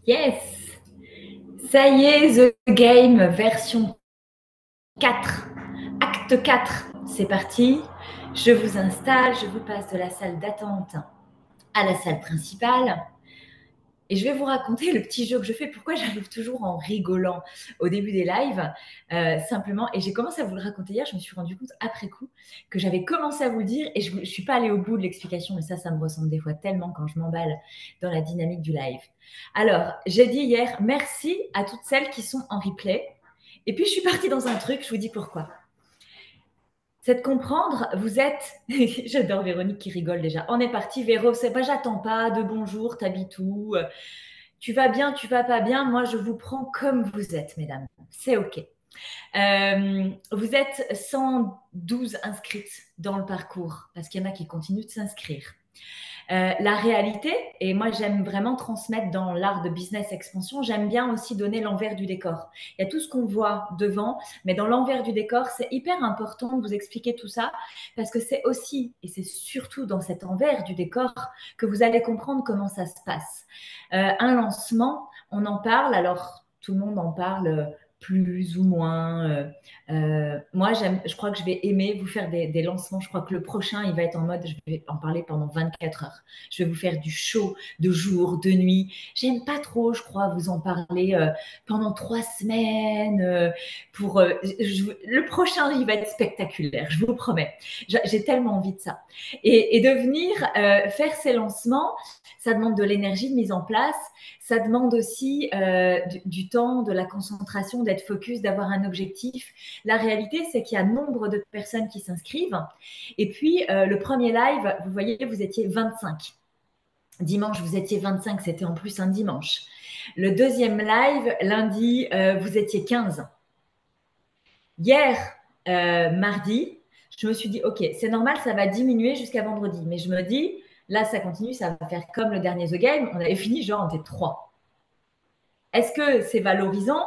Yes! Ça y est, The Game version 4, acte 4, c'est parti. Je vous installe, je vous passe de la salle d'attente à la salle principale. Et je vais vous raconter le petit jeu que je fais, pourquoi j'arrive toujours en rigolant au début des lives, simplement. Et j'ai commencé à vous le raconter hier, je me suis rendu compte après coup que j'avais commencé à vous le dire et je ne suis pas allée au bout de l'explication. Et ça me ressemble des fois tellement quand je m'emballe dans la dynamique du live. Alors, j'ai dit hier, merci à toutes celles qui sont en replay. Et puis, je suis partie dans un truc, je vous dis pourquoi. C'est de comprendre, vous êtes, j'adore Véronique qui rigole déjà, on est parti Véro, c'est pas j'attends pas, de bonjour, t'habites où, tu vas bien, tu vas pas bien, moi je vous prends comme vous êtes mesdames, c'est ok. Vous êtes 112 inscrites dans le parcours, parce qu'il y en a qui continuent de s'inscrire. La réalité, et moi j'aime vraiment transmettre dans l'art de business expansion, j'aime bien aussi donner l'envers du décor. Il y a tout ce qu'on voit devant, mais dans l'envers du décor, c'est hyper important de vous expliquer tout ça, parce que c'est aussi, et c'est surtout dans cet envers du décor, que vous allez comprendre comment ça se passe. Un lancement, on en parle, alors tout le monde en parle plus ou moins. Moi, je crois que je vais aimer vous faire des lancements. Je crois que le prochain, il va être en mode, je vais en parler pendant 24 heures. Je vais vous faire du show de jour, de nuit. J'aime pas trop, je crois, vous en parler pendant 3 semaines. Le prochain, il va être spectaculaire, je vous promets. J'ai tellement envie de ça. Et de venir faire ces lancements, ça demande de l'énergie de mise en place. Ça demande aussi du temps, de la concentration, d'être focus, d'avoir un objectif. La réalité, c'est qu'il y a nombre de personnes qui s'inscrivent. Et puis, le premier live, vous voyez, vous étiez 25. Dimanche, vous étiez 25, c'était en plus un dimanche. Le deuxième live, lundi, vous étiez 15. Hier, mardi, je me suis dit, OK, c'est normal, ça va diminuer jusqu'à vendredi. Mais je me dis, là, ça continue, ça va faire comme le dernier The Game. On avait fini, genre, on était 3. Est-ce que c'est valorisant?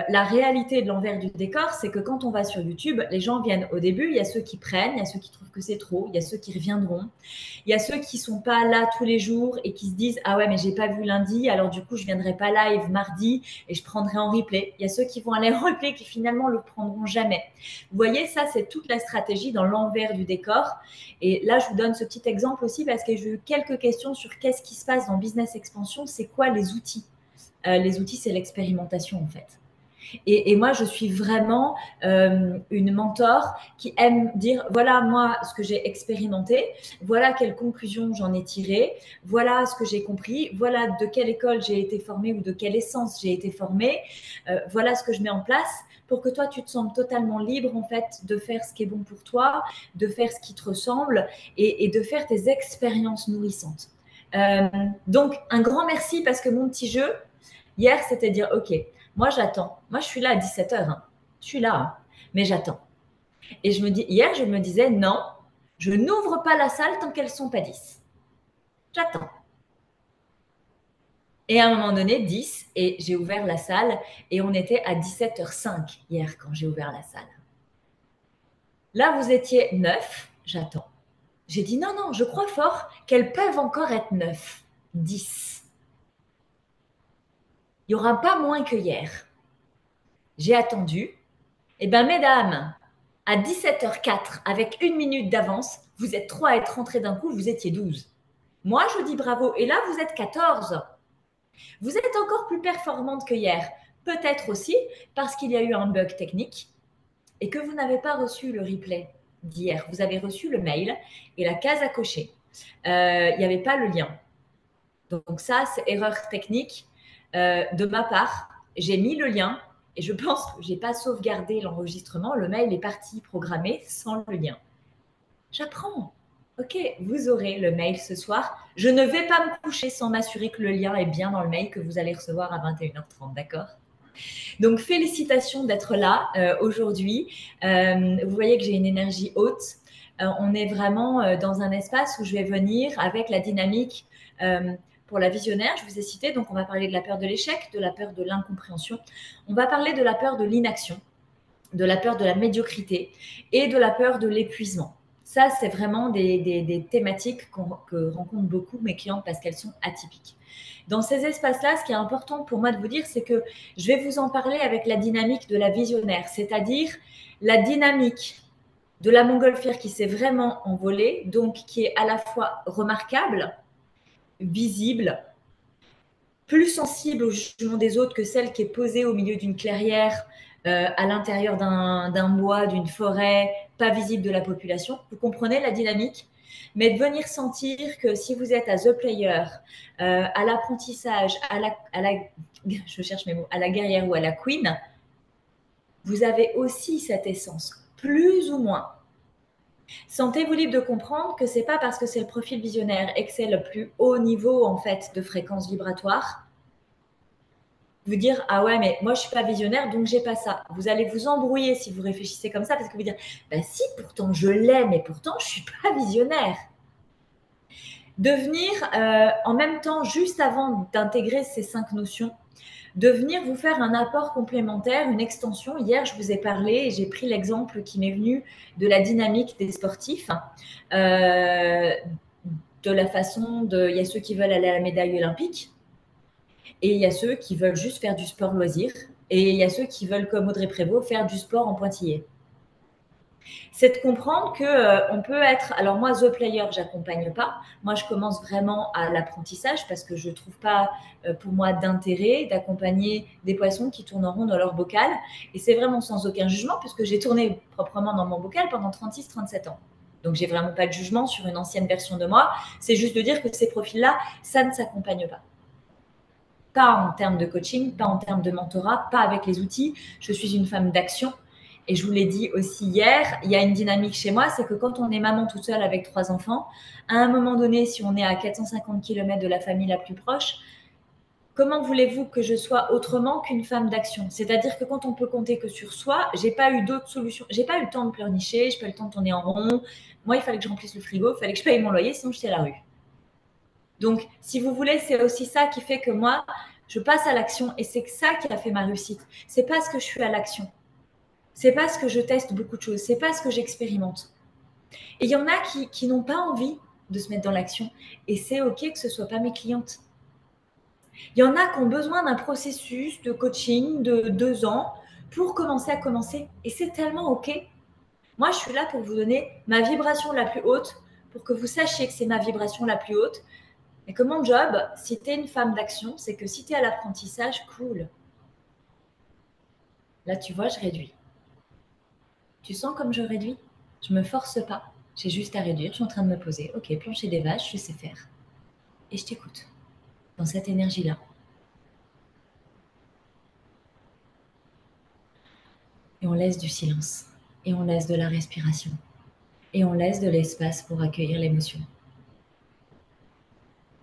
La réalité de l'envers du décor, c'est que quand on va sur YouTube, les gens viennent au début, il y a ceux qui prennent, il y a ceux qui trouvent que c'est trop, il y a ceux qui reviendront, il y a ceux qui ne sont pas là tous les jours et qui se disent ah ouais mais j'ai pas vu lundi, alors du coup je viendrai pas live mardi et je prendrai en replay. Il y a ceux qui vont aller en replay qui finalement le prendront jamais. Vous voyez, ça c'est toute la stratégie dans l'envers du décor. Et là je vous donne ce petit exemple aussi parce que j'ai eu quelques questions sur qu'est-ce qui se passe dans Business Expansion, c'est quoi les outils. Les outils, c'est l'expérimentation en fait. Et moi, je suis vraiment une mentor qui aime dire voilà, moi, ce que j'ai expérimenté, voilà quelles conclusions j'en ai tirées, voilà ce que j'ai compris, voilà de quelle école j'ai été formée ou de quelle essence j'ai été formée, voilà ce que je mets en place pour que toi, tu te sentes totalement libre en fait de faire ce qui est bon pour toi, de faire ce qui te ressemble et de faire tes expériences nourrissantes. Donc, un grand merci parce que mon petit jeu, hier, c'était dire, OK, moi j'attends. Moi, je suis là à 17h. Hein. Je suis là, hein, mais j'attends. Et je me dis, hier, je me disais, non, je n'ouvre pas la salle tant qu'elles ne sont pas 10. J'attends. Et à un moment donné, 10, et j'ai ouvert la salle, et on était à 17h05 hier quand j'ai ouvert la salle. Là, vous étiez 9, j'attends. J'ai dit, non, non, je crois fort qu'elles peuvent encore être 9, 10. Il n'y aura pas moins que hier. J'ai attendu. Eh bien, mesdames, à 17h04, avec 1 minute d'avance, vous êtes 3 à être rentrés d'un coup, vous étiez 12. Moi, je dis bravo. Et là, vous êtes 14. Vous êtes encore plus performante que hier. Peut-être aussi parce qu'il y a eu un bug technique et que vous n'avez pas reçu le replay d'hier. Vous avez reçu le mail et la case à cocher. Il n'y avait pas le lien. Donc ça, c'est erreur technique de ma part. J'ai mis le lien et je pense que je n'ai pas sauvegardé l'enregistrement. Le mail est parti programmé sans le lien. J'apprends. Ok, vous aurez le mail ce soir. Je ne vais pas me coucher sans m'assurer que le lien est bien dans le mail que vous allez recevoir à 21h30, d'accord? Donc, félicitations d'être là aujourd'hui. Vous voyez que j'ai une énergie haute. On est vraiment dans un espace où je vais venir avec la dynamique pour la visionnaire. Je vous ai cité, donc on va parler de la peur de l'échec, de la peur de l'incompréhension. On va parler de la peur de l'inaction, de la peur de la médiocrité et de la peur de l'épuisement. Ça, c'est vraiment des thématiques que rencontrent beaucoup mes clientes parce qu'elles sont atypiques. Dans ces espaces-là, ce qui est important pour moi de vous dire, c'est que je vais vous en parler avec la dynamique de la visionnaire, c'est-à-dire la dynamique de la montgolfière qui s'est vraiment envolée, donc qui est à la fois remarquable, visible, plus sensible au jugement des autres que celle qui est posée au milieu d'une clairière, à l'intérieur d'un bois, d'une forêt, pas visible de la population. Vous comprenez la dynamique? Mais de venir sentir que si vous êtes à The Player, à l'apprentissage, je cherche mes mots, à la guerrière ou à la queen, vous avez aussi cette essence, plus ou moins. Sentez-vous libre de comprendre que c'est pas parce que c'est le profil visionnaire et que c'est le plus haut niveau en fait de fréquence vibratoire, vous dire ah ouais mais moi je suis pas visionnaire donc j'ai pas ça. Vous allez vous embrouiller si vous réfléchissez comme ça parce que vous dire bah si pourtant je l'aime et pourtant je suis pas visionnaire. De venir en même temps juste avant d'intégrer ces 5 notions, de venir vous faire un apport complémentaire, une extension. Hier, je vous ai parlé et j'ai pris l'exemple qui m'est venu de la dynamique des sportifs, de la façon de... Il y a ceux qui veulent aller à la médaille olympique et il y a ceux qui veulent juste faire du sport loisir et il y a ceux qui veulent, comme Audrey Prévost, faire du sport en pointillé. C'est de comprendre que on peut être. Alors moi, The Player, j'accompagne pas. Moi, je commence vraiment à l'apprentissage parce que je trouve pas pour moi d'intérêt d'accompagner des poissons qui tourneront dans leur bocal. Et c'est vraiment sans aucun jugement puisque j'ai tourné proprement dans mon bocal pendant 36-37 ans. Donc j'ai vraiment pas de jugement sur une ancienne version de moi. C'est juste de dire que ces profils-là, ça ne s'accompagne pas. Pas en termes de coaching, pas en termes de mentorat, pas avec les outils. Je suis une femme d'action. Et je vous l'ai dit aussi hier, il y a une dynamique chez moi, c'est que quand on est maman toute seule avec 3 enfants, à un moment donné, si on est à 450 km de la famille la plus proche, comment voulez-vous que je sois autrement qu'une femme d'action? C'est-à-dire que quand on peut compter que sur soi, j'ai pas eu d'autres solutions. J'ai pas eu le temps de pleurnicher, j'ai pas eu le temps de tourner en rond. Moi, il fallait que je remplisse le frigo, il fallait que je paye mon loyer, sinon j'étais à la rue. Donc, si vous voulez, c'est aussi ça qui fait que moi, je passe à l'action et c'est ça qui a fait ma réussite. C'est parce que je suis à l'action. C'est parce que je teste beaucoup de choses. C'est parce que j'expérimente. Et il y en a qui n'ont pas envie de se mettre dans l'action. Et c'est OK que ce ne soit pas mes clientes. Il y en a qui ont besoin d'un processus de coaching de 2 ans pour commencer à commencer. Et c'est tellement OK. Moi, je suis là pour vous donner ma vibration la plus haute, pour que vous sachiez que c'est ma vibration la plus haute. Et que mon job, si tu es une femme d'action, c'est que si tu es à l'apprentissage, cool. Là, tu vois, je réduis. Tu sens comme je réduis? Je me force pas. J'ai juste à réduire. Je suis en train de me poser. Ok, plancher des vaches, je sais faire. Et je t'écoute dans cette énergie-là. Et on laisse du silence. Et on laisse de la respiration. Et on laisse de l'espace pour accueillir l'émotion.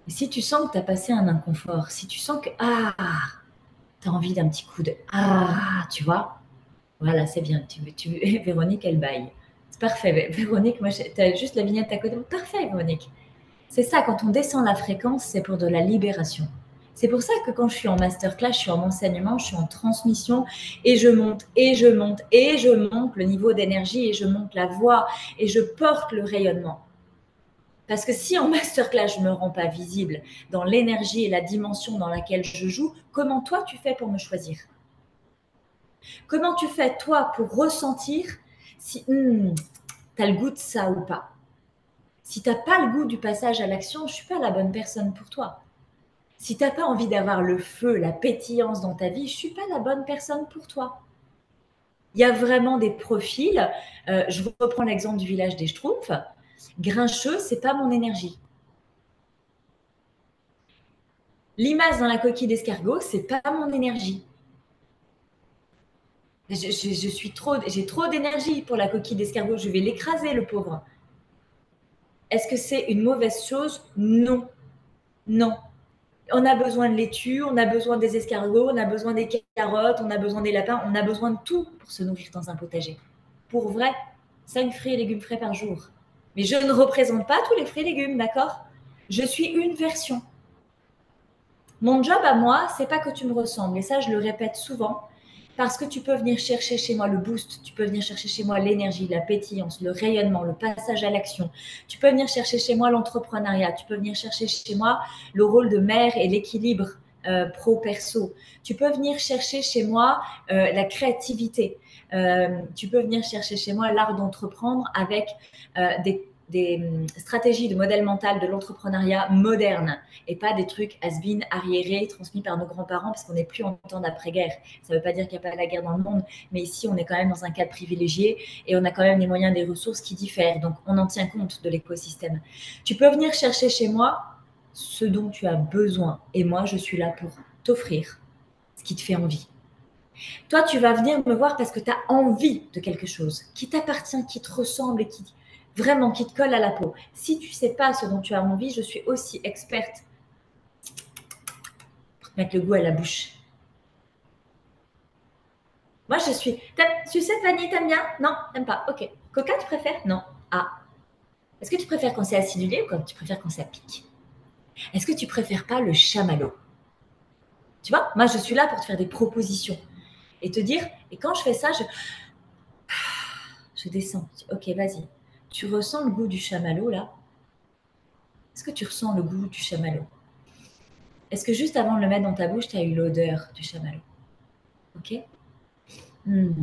Et si tu sens que tu as passé un inconfort, si tu sens que tu as envie d'un petit coup de tu vois, voilà, c'est bien. Véronique, elle baille. C'est parfait. Véronique, moi, tu as juste la vignette à côté. Parfait, Véronique. C'est ça, quand on descend la fréquence, c'est pour de la libération. C'est pour ça que quand je suis en masterclass, je suis en enseignement, je suis en transmission et je monte et je monte et je monte le niveau d'énergie et je monte la voix et je porte le rayonnement. Parce que si en masterclass, je ne me rends pas visible dans l'énergie et la dimension dans laquelle je joue, comment toi tu fais pour me choisir? Comment tu fais toi pour ressentir si tu as le goût de ça ou pas? Si tu n'as pas le goût du passage à l'action, je ne suis pas la bonne personne pour toi. Si tu n'as pas envie d'avoir le feu, la pétillance dans ta vie, je ne suis pas la bonne personne pour toi. Il y a vraiment des profils. Je reprends l'exemple du village des Schtroumpfs. Grincheux, c'est pas mon énergie. Limace dans la coquille d'escargot, c'est pas mon énergie. J'ai trop d'énergie pour la coquille d'escargot. Je vais l'écraser, le pauvre. Est-ce que c'est une mauvaise chose? Non. Non. On a besoin de laitue, on a besoin des escargots, on a besoin des carottes, on a besoin des lapins, on a besoin de tout pour se nourrir dans un potager. Pour vrai, 5 fruits et légumes frais par jour. Mais je ne représente pas tous les fruits et légumes, d'accord? Je suis une version. Mon job à moi, c'est pas que tu me ressembles, et ça je le répète souvent, Parce que tu peux venir chercher chez moi le boost, tu peux venir chercher chez moi l'énergie, la pétillance, le rayonnement, le passage à l'action. Tu peux venir chercher chez moi l'entrepreneuriat. Tu peux venir chercher chez moi le rôle de mère et l'équilibre pro-perso. Tu peux venir chercher chez moi la créativité. Tu peux venir chercher chez moi l'art d'entreprendre avec des stratégies de modèle mental de l'entrepreneuriat moderne et pas des trucs has-been, arriérés, transmis par nos grands-parents parce qu'on n'est plus en temps d'après-guerre. Ça ne veut pas dire qu'il n'y a pas la guerre dans le monde, mais ici, on est quand même dans un cadre privilégié et on a quand même des moyens, des ressources qui diffèrent. Donc, on en tient compte de l'écosystème. Tu peux venir chercher chez moi ce dont tu as besoin et moi, je suis là pour t'offrir ce qui te fait envie. Toi, tu vas venir me voir parce que tu as envie de quelque chose qui t'appartient, qui te ressemble et qui vraiment qui te colle à la peau. Si tu ne sais pas ce dont tu as envie, je suis aussi experte pour te mettre le goût à la bouche. Moi, je suis. Sucette vanille, t'aimes bien? Non, t'aimes pas. Ok. Coca, tu préfères? Non. Ah. Est-ce que tu préfères quand c'est acidulé ou quand tu préfères quand ça pique? Est-ce que tu préfères pas le chamallow? Tu vois, moi, je suis là pour te faire des propositions et te dire. Et quand je fais ça, je descends. Ok, vas-y. Tu ressens le goût du chamallow là? Est-ce que tu ressens le goût du chamallow? Est-ce que juste avant de le mettre dans ta bouche, tu as eu l'odeur du chamallow? Ok? Tu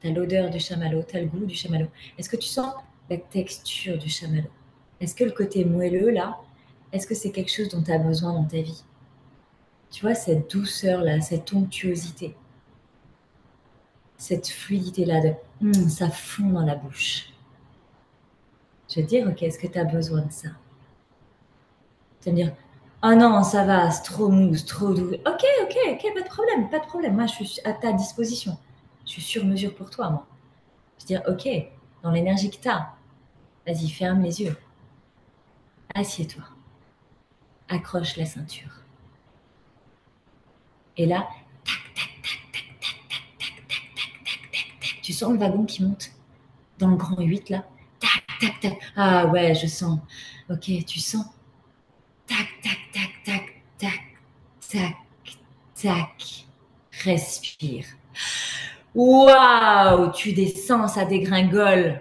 as l'odeur du chamallow, tu as le goût du chamallow. Est-ce que tu sens la texture du chamallow? Est-ce que le côté moelleux là, est-ce que c'est quelque chose dont tu as besoin dans ta vie? Tu vois, cette douceur là, cette onctuosité, cette fluidité là de ça fond dans la bouche. Je vais te dire, ok, est-ce que tu as besoin de ça? Tu vas me dire, oh non, ça va, c'est trop mou, c'est trop doux. Ok, pas de problème, pas de problème. Moi, je suis à ta disposition. Je suis sur mesure pour toi, moi. Je veux dire, ok, dans l'énergie que tu as, vas-y, ferme les yeux. Assieds-toi. Accroche la ceinture. Et là, tu sens le wagon qui monte dans le grand 8 là. Tac, tac, tac. Ah ouais, je sens. Ok, tu sens. Tac, tac, tac, tac, tac, tac, tac. Respire. Waouh, tu descends, ça dégringole.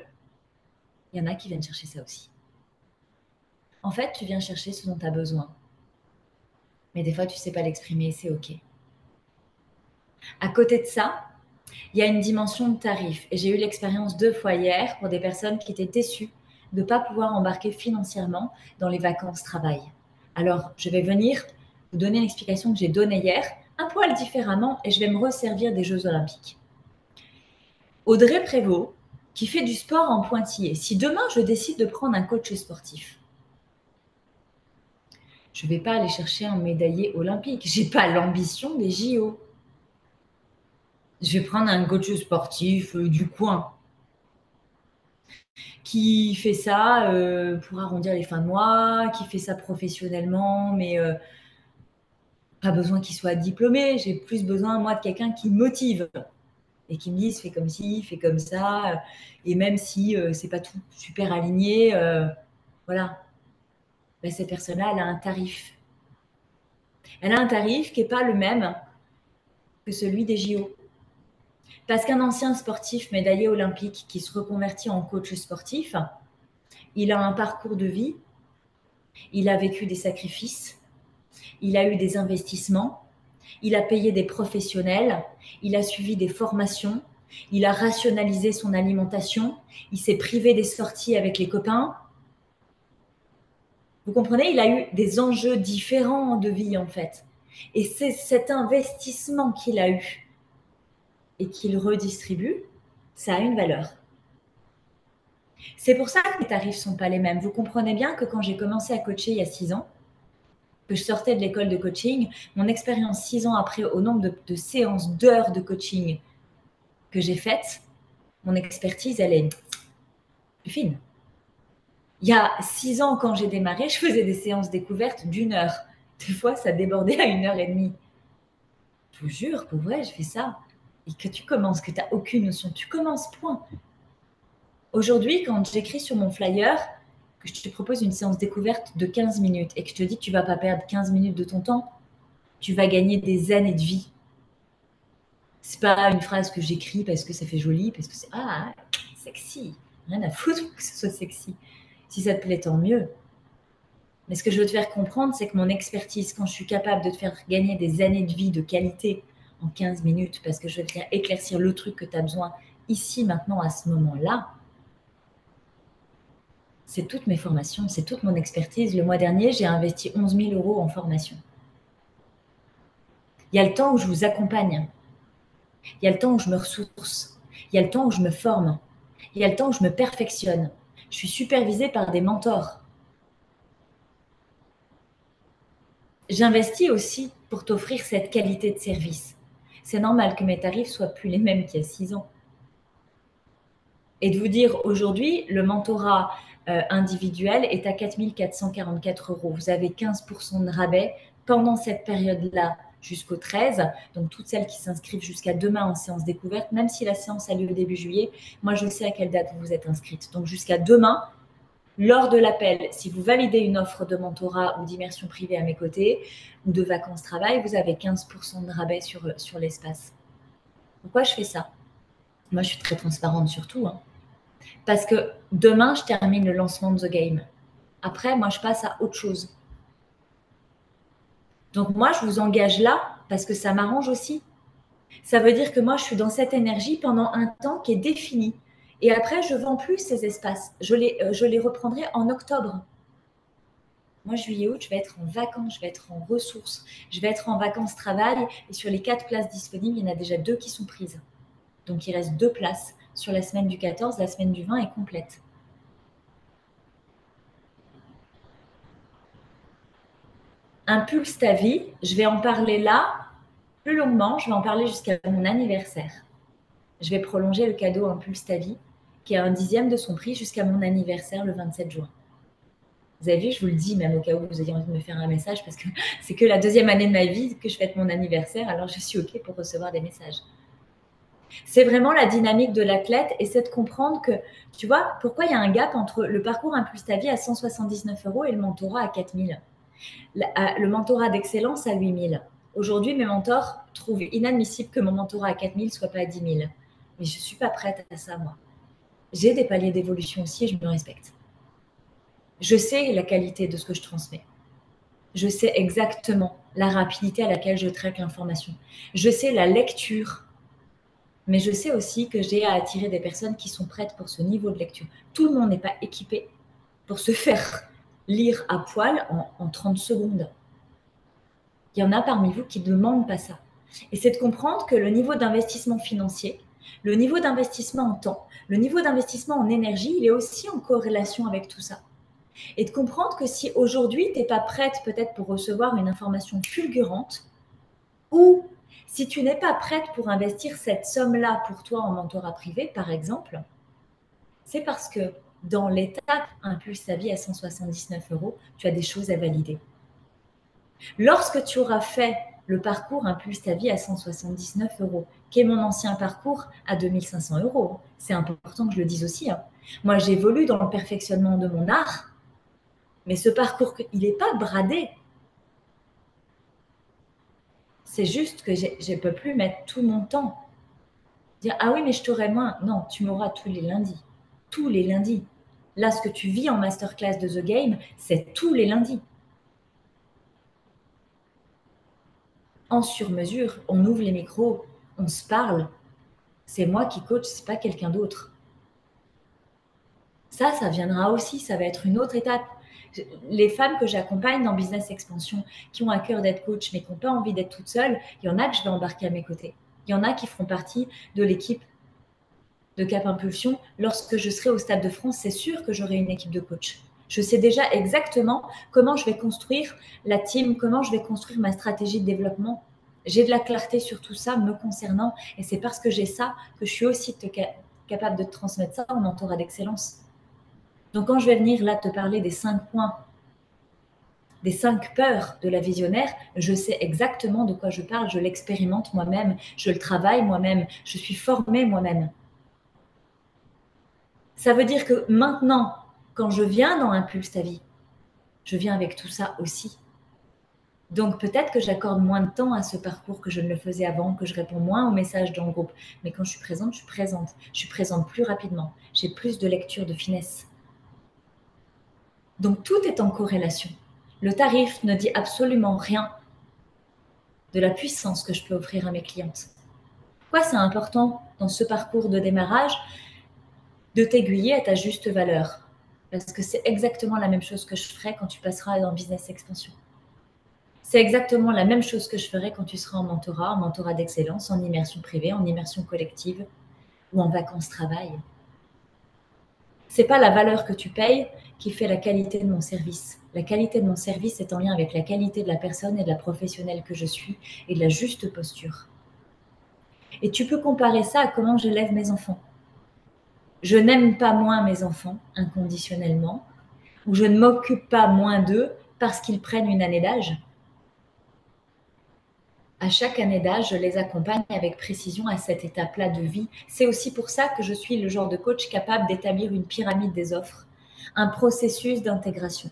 Il y en a qui viennent chercher ça aussi. En fait, tu viens chercher ce dont tu as besoin. Mais des fois, tu ne sais pas l'exprimer, c'est OK. À côté de ça, il y a une dimension de tarif. Et j'ai eu l'expérience 2 fois hier pour des personnes qui étaient déçues de ne pas pouvoir embarquer financièrement dans les vacances travail. Alors, je vais venir vous donner une explication que j'ai donnée hier, un poil différemment, et je vais me resservir des Jeux Olympiques. Audrey Prévost, qui fait du sport en pointillé, si demain je décide de prendre un coach sportif, je ne vais pas aller chercher un médaillé olympique. Je n'ai pas l'ambition des JO. Je vais prendre un coach sportif du coin qui fait ça pour arrondir les fins de mois, qui fait ça professionnellement, mais pas besoin qu'il soit diplômé. J'ai plus besoin, moi, de quelqu'un qui me motive et qui me dise fais comme ci, fais comme ça. Et même si c'est pas tout super aligné, voilà. Ben, cette personne-là, elle a un tarif. Elle a un tarif qui n'est pas le même que celui des JO. Parce qu'un ancien sportif médaillé olympique qui se reconvertit en coach sportif, il a un parcours de vie, il a vécu des sacrifices, il a eu des investissements, il a payé des professionnels, il a suivi des formations, il a rationalisé son alimentation, il s'est privé des sorties avec les copains. Vous comprenez, il a eu des enjeux différents de vie en fait. Et c'est cet investissement qu'il a eu et qu'il redistribue, ça a une valeur. C'est pour ça que les tarifs ne sont pas les mêmes. Vous comprenez bien que quand j'ai commencé à coacher il y a 6 ans, que je sortais de l'école de coaching, mon expérience 6 ans après, au nombre de séances, d'heures de coaching que j'ai faites, mon expertise, elle est plus fine. Il y a 6 ans, quand j'ai démarré, je faisais des séances découvertes d'1 heure. Des fois, ça débordait à 1h30. Je vous jure, pour vrai, je fais ça. Et que tu commences, que tu n'as aucune notion, tu commences, point. Aujourd'hui, quand j'écris sur mon flyer que je te propose une séance découverte de 15 minutes et que je te dis que tu ne vas pas perdre 15 minutes de ton temps, tu vas gagner des années de vie. C'est pas une phrase que j'écris parce que ça fait joli, parce que c'est sexy. Rien à foutre que ce soit sexy. Si ça te plaît, tant mieux. Mais ce que je veux te faire comprendre, c'est que mon expertise, quand je suis capable de te faire gagner des années de vie de qualité en 15 minutes, parce que je vais te faire éclaircir le truc que tu as besoin ici, maintenant, à ce moment-là, c'est toutes mes formations, c'est toute mon expertise. Le mois dernier, j'ai investi 11 000 € en formation. Il y a le temps où je vous accompagne. Il y a le temps où je me ressource. Il y a le temps où je me forme. Il y a le temps où je me perfectionne. Je suis supervisée par des mentors. J'investis aussi pour t'offrir cette qualité de service. C'est normal que mes tarifs soient plus les mêmes qu'il y a 6 ans. Et de vous dire, aujourd'hui, le mentorat individuel est à 4 444 €. Vous avez 15% de rabais pendant cette période-là jusqu'au 13. Donc, toutes celles qui s'inscrivent jusqu'à demain en séance découverte, même si la séance a lieu début juillet, moi, je sais à quelle date vous vous êtes inscrite. Donc, jusqu'à demain, lors de l'appel, si vous validez une offre de mentorat ou d'immersion privée à mes côtés ou de vacances travail, vous avez 15% de rabais sur l'espace. Pourquoi je fais ça? Moi, je suis très transparente sur tout. Parce que demain, je termine le lancement de The Game. Après, moi, je passe à autre chose. Donc, moi, je vous engage là parce que ça m'arrange aussi. Ça veut dire que moi, je suis dans cette énergie pendant un temps qui est défini. Et après, je ne vends plus ces espaces. Je les reprendrai en octobre. Moi, juillet, août, je vais être en vacances, je vais être en ressources, je vais être en vacances travail. Et sur les 4 places disponibles, il y en a déjà 2 qui sont prises. Donc, il reste 2 places. Sur la semaine du 14, la semaine du 20 est complète. Impulse ta vie, je vais en parler là plus longuement, je vais en parler jusqu'à mon anniversaire. Je vais prolonger le cadeau Impulse ta vie, qui est un 10e de son prix jusqu'à mon anniversaire le 27 juin. Vous avez vu, je vous le dis, même au cas où vous ayez envie de me faire un message, parce que c'est que la 2e année de ma vie que je fête mon anniversaire, alors je suis OK pour recevoir des messages. C'est vraiment la dynamique de l'athlète et c'est de comprendre que, tu vois, pourquoi il y a un gap entre le parcours Impulse ta vie à 179 € et le mentorat à 4 000. Le mentorat d'excellence à 8 000. Aujourd'hui, mes mentors trouvent inadmissible que mon mentorat à 4 000 ne soit pas à 10 000. Mais je ne suis pas prête à ça, moi. J'ai des paliers d'évolution aussi et je me respecte. Je sais la qualité de ce que je transmets. Je sais exactement la rapidité à laquelle je traite l'information. Je sais la lecture. Mais je sais aussi que j'ai à attirer des personnes qui sont prêtes pour ce niveau de lecture. Tout le monde n'est pas équipé pour se faire lire à poil en 30 secondes. Il y en a parmi vous qui ne demandent pas ça. Et c'est de comprendre que le niveau d'investissement financier, le niveau d'investissement en temps, le niveau d'investissement en énergie, il est aussi en corrélation avec tout ça. Et de comprendre que si aujourd'hui, tu n'es pas prête peut-être pour recevoir une information fulgurante, ou si tu n'es pas prête pour investir cette somme-là pour toi en mentorat privé, par exemple, c'est parce que dans l'étape Impulse ta vie à 179 €, tu as des choses à valider. Lorsque tu auras fait le parcours Impulse ta vie à 179 €, qui est mon ancien parcours à 2 500 €, c'est important que je le dise aussi. Moi, j'évolue dans le perfectionnement de mon art, mais ce parcours, il n'est pas bradé. C'est juste que je ne peux plus mettre tout mon temps. Dire, ah oui, mais je t'aurai moins. Non, tu m'auras tous les lundis. Tous les lundis. Là, ce que tu vis en masterclass de The Game, c'est tous les lundis. En sur-mesure, on ouvre les micros, on se parle. C'est moi qui coach, c'est pas quelqu'un d'autre. Ça viendra aussi, ça va être une autre étape. Les femmes que j'accompagne dans Business Expansion, qui ont à cœur d'être coach, mais qui n'ont pas envie d'être toutes seules, il y en a que je vais embarquer à mes côtés. Il y en a qui feront partie de l'équipe de Cap Impulsion. Lorsque je serai au Stade de France, c'est sûr que j'aurai une équipe de coach. Je sais déjà exactement comment je vais construire la team, comment je vais construire ma stratégie de développement. J'ai de la clarté sur tout ça me concernant et c'est parce que j'ai ça que je suis aussi capable de te transmettre ça en mentorat d'excellence. Donc quand je vais venir là te parler des 5 points, des 5 peurs de la visionnaire, je sais exactement de quoi je parle, je l'expérimente moi-même, je le travaille moi-même, je suis formée moi-même. Ça veut dire que maintenant, quand je viens dans Impulse ta vie, je viens avec tout ça aussi. Donc peut-être que j'accorde moins de temps à ce parcours que je ne le faisais avant, que je réponds moins aux messages dans le groupe. Mais quand je suis présente, je suis présente. Je suis présente plus rapidement. J'ai plus de lecture, de finesse. Donc tout est en corrélation. Le tarif ne dit absolument rien de la puissance que je peux offrir à mes clientes. Pourquoi c'est important dans ce parcours de démarrage de t'aiguiller à ta juste valeur? Parce que c'est exactement la même chose que je ferai quand tu passeras dans Business Expansion. C'est exactement la même chose que je ferai quand tu seras en mentorat d'excellence, en immersion privée, en immersion collective ou en vacances travail. C'est pas la valeur que tu payes qui fait la qualité de mon service. La qualité de mon service est en lien avec la qualité de la personne et de la professionnelle que je suis et de la juste posture. Et tu peux comparer ça à comment j'élève mes enfants. Je n'aime pas moins mes enfants inconditionnellement, ou je ne m'occupe pas moins d'eux parce qu'ils prennent une année d'âge. À chaque année d'âge, je les accompagne avec précision à cette étape-là de vie. C'est aussi pour ça que je suis le genre de coach capable d'établir une pyramide des offres, un processus d'intégration,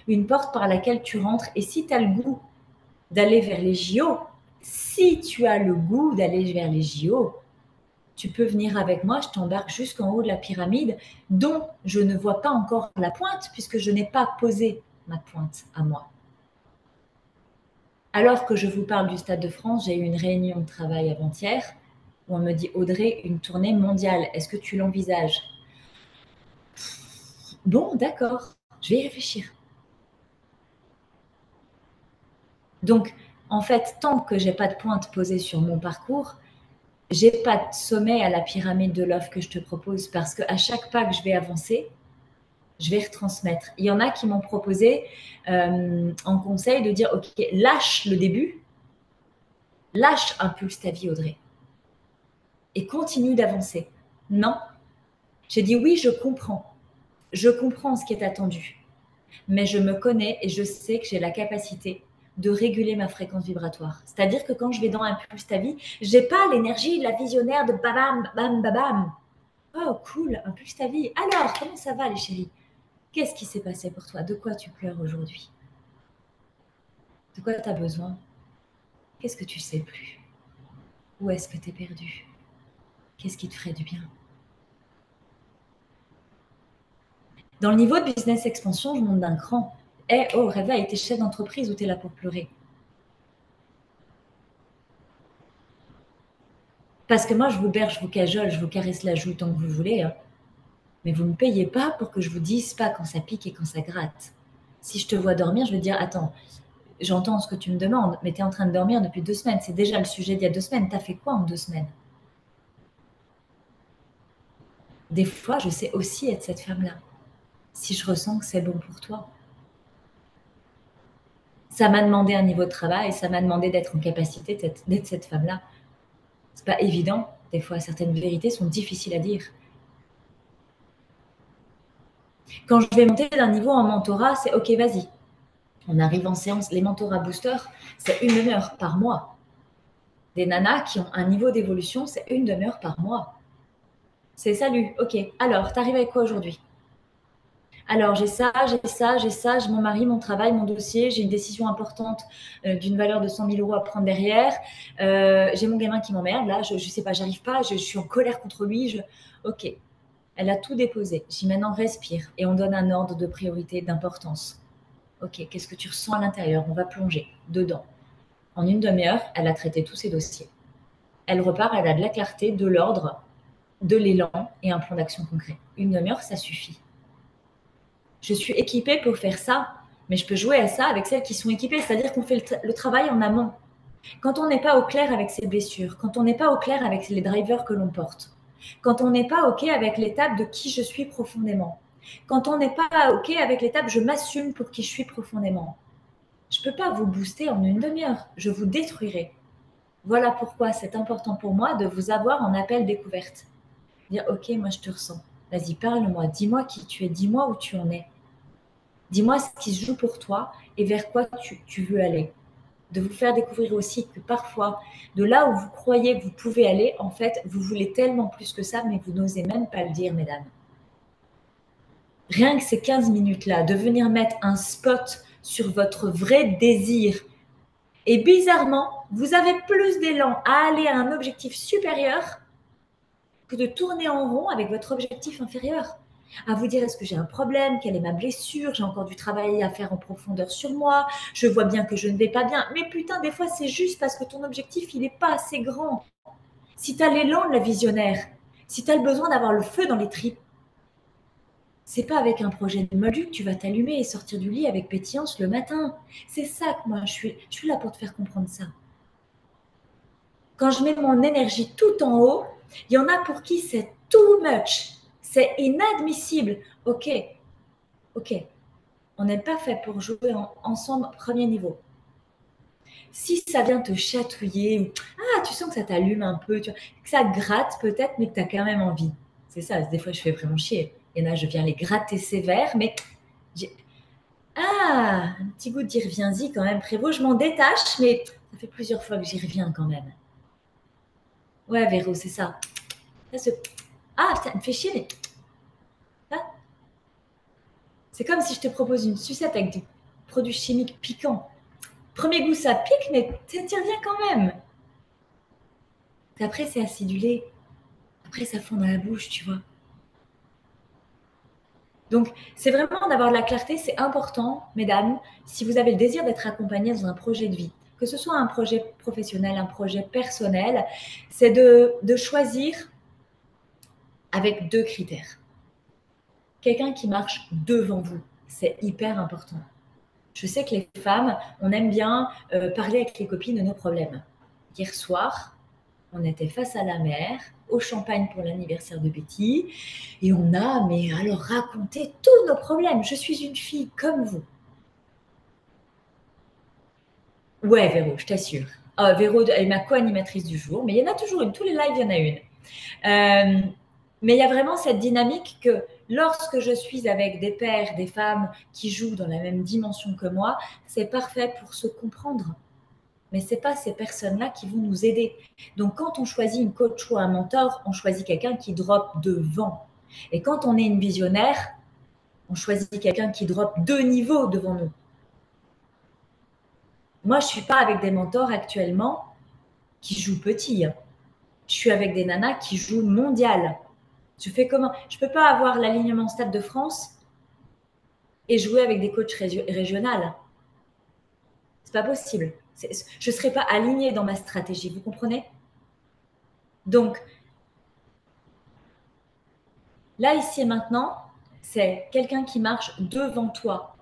une porte par laquelle tu rentres. Et si tu as le goût d'aller vers les JO, si tu as le goût d'aller vers les JO, tu peux venir avec moi, je t'embarque jusqu'en haut de la pyramide, dont je ne vois pas encore la pointe, puisque je n'ai pas posé ma pointe à moi. Alors que je vous parle du Stade de France, j'ai eu une réunion de travail avant-hier où on me dit Audrey, une tournée mondiale, est-ce que tu l'envisages? Bon, d'accord, je vais y réfléchir. Donc, en fait, tant que j'ai pas de pointe posée sur mon parcours, j'ai pas de sommet à la pyramide de l'offre que je te propose parce qu'à chaque pas que je vais avancer, je vais retransmettre. Il y en a qui m'ont proposé en conseil de dire ok, lâche le début, lâche impulse ta vie, Audrey, et continue d'avancer. Non, j'ai dit oui, je comprends. Je comprends ce qui est attendu, mais je me connais et je sais que j'ai la capacité de réguler ma fréquence vibratoire. C'est-à-dire que quand je vais dans Impulse ta vie, j'ai pas l'énergie, la visionnaire de babam, bam, babam. Oh, cool, Impulse ta vie. Alors, comment ça va, les chéris? Qu'est-ce qui s'est passé pour toi? De quoi tu pleures aujourd'hui? De quoi tu as besoin? Qu'est-ce que tu sais plus? Où est-ce que tu es perdu? Qu'est-ce qui te ferait du bien? Dans le niveau de business expansion, je monte d'un cran. Oh, réveille, t'es chef d'entreprise ou t'es là pour pleurer? Parce que moi, je vous berce, je vous cajole, je vous caresse la joue tant que vous voulez. Hein. Mais vous ne me payez pas pour que je vous dise pas quand ça pique et quand ça gratte. Si je te vois dormir, je vais te dire, attends, j'entends ce que tu me demandes, mais tu es en train de dormir depuis 2 semaines. C'est déjà le sujet d'il y a 2 semaines. Tu as fait quoi en 2 semaines? Des fois, je sais aussi être cette femme-là. Si je ressens que c'est bon pour toi. Ça m'a demandé un niveau de travail, ça m'a demandé d'être en capacité d'être cette femme-là. C'est pas évident. Des fois, certaines vérités sont difficiles à dire. Quand je vais monter d'un niveau en mentorat, c'est OK, vas-y. On arrive en séance. Les mentorats boosters, c'est 1 demi-heure par mois. Des nanas qui ont un niveau d'évolution, c'est 1 demi-heure par mois. C'est salut, OK. Alors, t'arrives avec quoi aujourd'hui? Alors, j'ai ça, j'ai mon mari, mon travail, mon dossier, j'ai une décision importante d'une valeur de 100 000 euros à prendre derrière. J'ai mon gamin qui m'emmerde, là, je sais pas, j'arrive pas, je suis en colère contre lui. OK. Elle a tout déposé. J'ai maintenant respire et on donne un ordre de priorité, d'importance. OK, qu'est-ce que tu ressens à l'intérieur? On va plonger dedans. En 1 demi-heure, elle a traité tous ses dossiers. Elle repart, elle a de la clarté, de l'ordre, de l'élan et un plan d'action concret. 1 demi-heure, ça suffit. Je suis équipée pour faire ça, mais je peux jouer à ça avec celles qui sont équipées, c'est-à-dire qu'on fait le travail en amont. Quand on n'est pas au clair avec ses blessures, quand on n'est pas au clair avec les drivers que l'on porte, quand on n'est pas OK avec l'étape de qui je suis profondément, quand on n'est pas OK avec l'étape je m'assume pour qui je suis profondément, je ne peux pas vous booster en 1 demi-heure, je vous détruirai. Voilà pourquoi c'est important pour moi de vous avoir en appel découverte. Dire OK, moi je te ressens. Vas-y, parle-moi, dis-moi qui tu es, dis-moi où tu en es. Dis-moi ce qui se joue pour toi et vers quoi tu veux aller. De vous faire découvrir aussi que parfois, de là où vous croyez que vous pouvez aller, en fait, vous voulez tellement plus que ça, mais vous n'osez même pas le dire, mesdames. Rien que ces 15 minutes-là, de venir mettre un spot sur votre vrai désir Et bizarrement, vous avez plus d'élan à aller à un objectif supérieur que de tourner en rond avec votre objectif inférieur. À vous dire, est-ce que j'ai un problème? Quelle est ma blessure? J'ai encore du travail à faire en profondeur sur moi. Je vois bien que je ne vais pas bien. Mais putain, des fois, c'est juste parce que ton objectif, il n'est pas assez grand. Si tu as l'élan de la visionnaire, si tu as le besoin d'avoir le feu dans les tripes, c'est pas avec un projet de module que tu vas t'allumer et sortir du lit avec pétillance le matin. C'est ça que moi, je suis là pour te faire comprendre ça. Quand je mets mon énergie tout en haut, il y en a pour qui c'est too much. C'est inadmissible. Ok, ok. On n'est pas fait pour jouer ensemble premier niveau. Si ça vient te chatouiller, tu sens que ça t'allume un peu, que ça gratte peut-être, mais que tu as quand même envie. C'est ça, des fois je fais vraiment chier. Il y en a, je viens les gratter sévères, mais un petit goût d'y reviens-y quand même, Prévost. Je m'en détache, mais ça fait plusieurs fois que j'y reviens quand même. Ouais, Véro, c'est ça. Ça me fait chier, mais c'est comme si je te propose une sucette avec des produits chimiques piquants. Premier goût, ça pique, mais tu reviens quand même. Après, c'est acidulé. Après, ça fond dans la bouche, tu vois. Donc, c'est vraiment d'avoir de la clarté, c'est important, mesdames, si vous avez le désir d'être accompagné dans un projet de vie, que ce soit un projet professionnel, un projet personnel, c'est de choisir avec 2 critères. Quelqu'un qui marche devant vous, c'est hyper important. Je sais que les femmes, on aime bien parler avec les copines de nos problèmes. Hier soir, on était face à la mer, au champagne pour l'anniversaire de Betty, et on a, mais alors, raconté tous nos problèmes. Je suis une fille comme vous. Ouais, Véro, je t'assure. Véro est ma co-animatrice du jour, mais il y en a toujours une. Tous les lives, il y en a une. Mais il y a vraiment cette dynamique que lorsque je suis avec des pères, des femmes qui jouent dans la même dimension que moi, c'est parfait pour se comprendre. Mais ce n'est pas ces personnes-là qui vont nous aider. Donc, quand on choisit une coach ou un mentor, on choisit quelqu'un qui drop devant. Et quand on est une visionnaire, on choisit quelqu'un qui drop 2 niveaux devant nous. Moi, je ne suis pas avec des mentors actuellement qui jouent petit. Je suis avec des nanas qui jouent mondial. Je fais comment? Je ne peux pas avoir l'alignement Stade de France et jouer avec des coachs régionales. C'est pas possible. Je ne serai pas alignée dans ma stratégie, vous comprenez? Donc, là, ici et maintenant, c'est quelqu'un qui marche devant toi,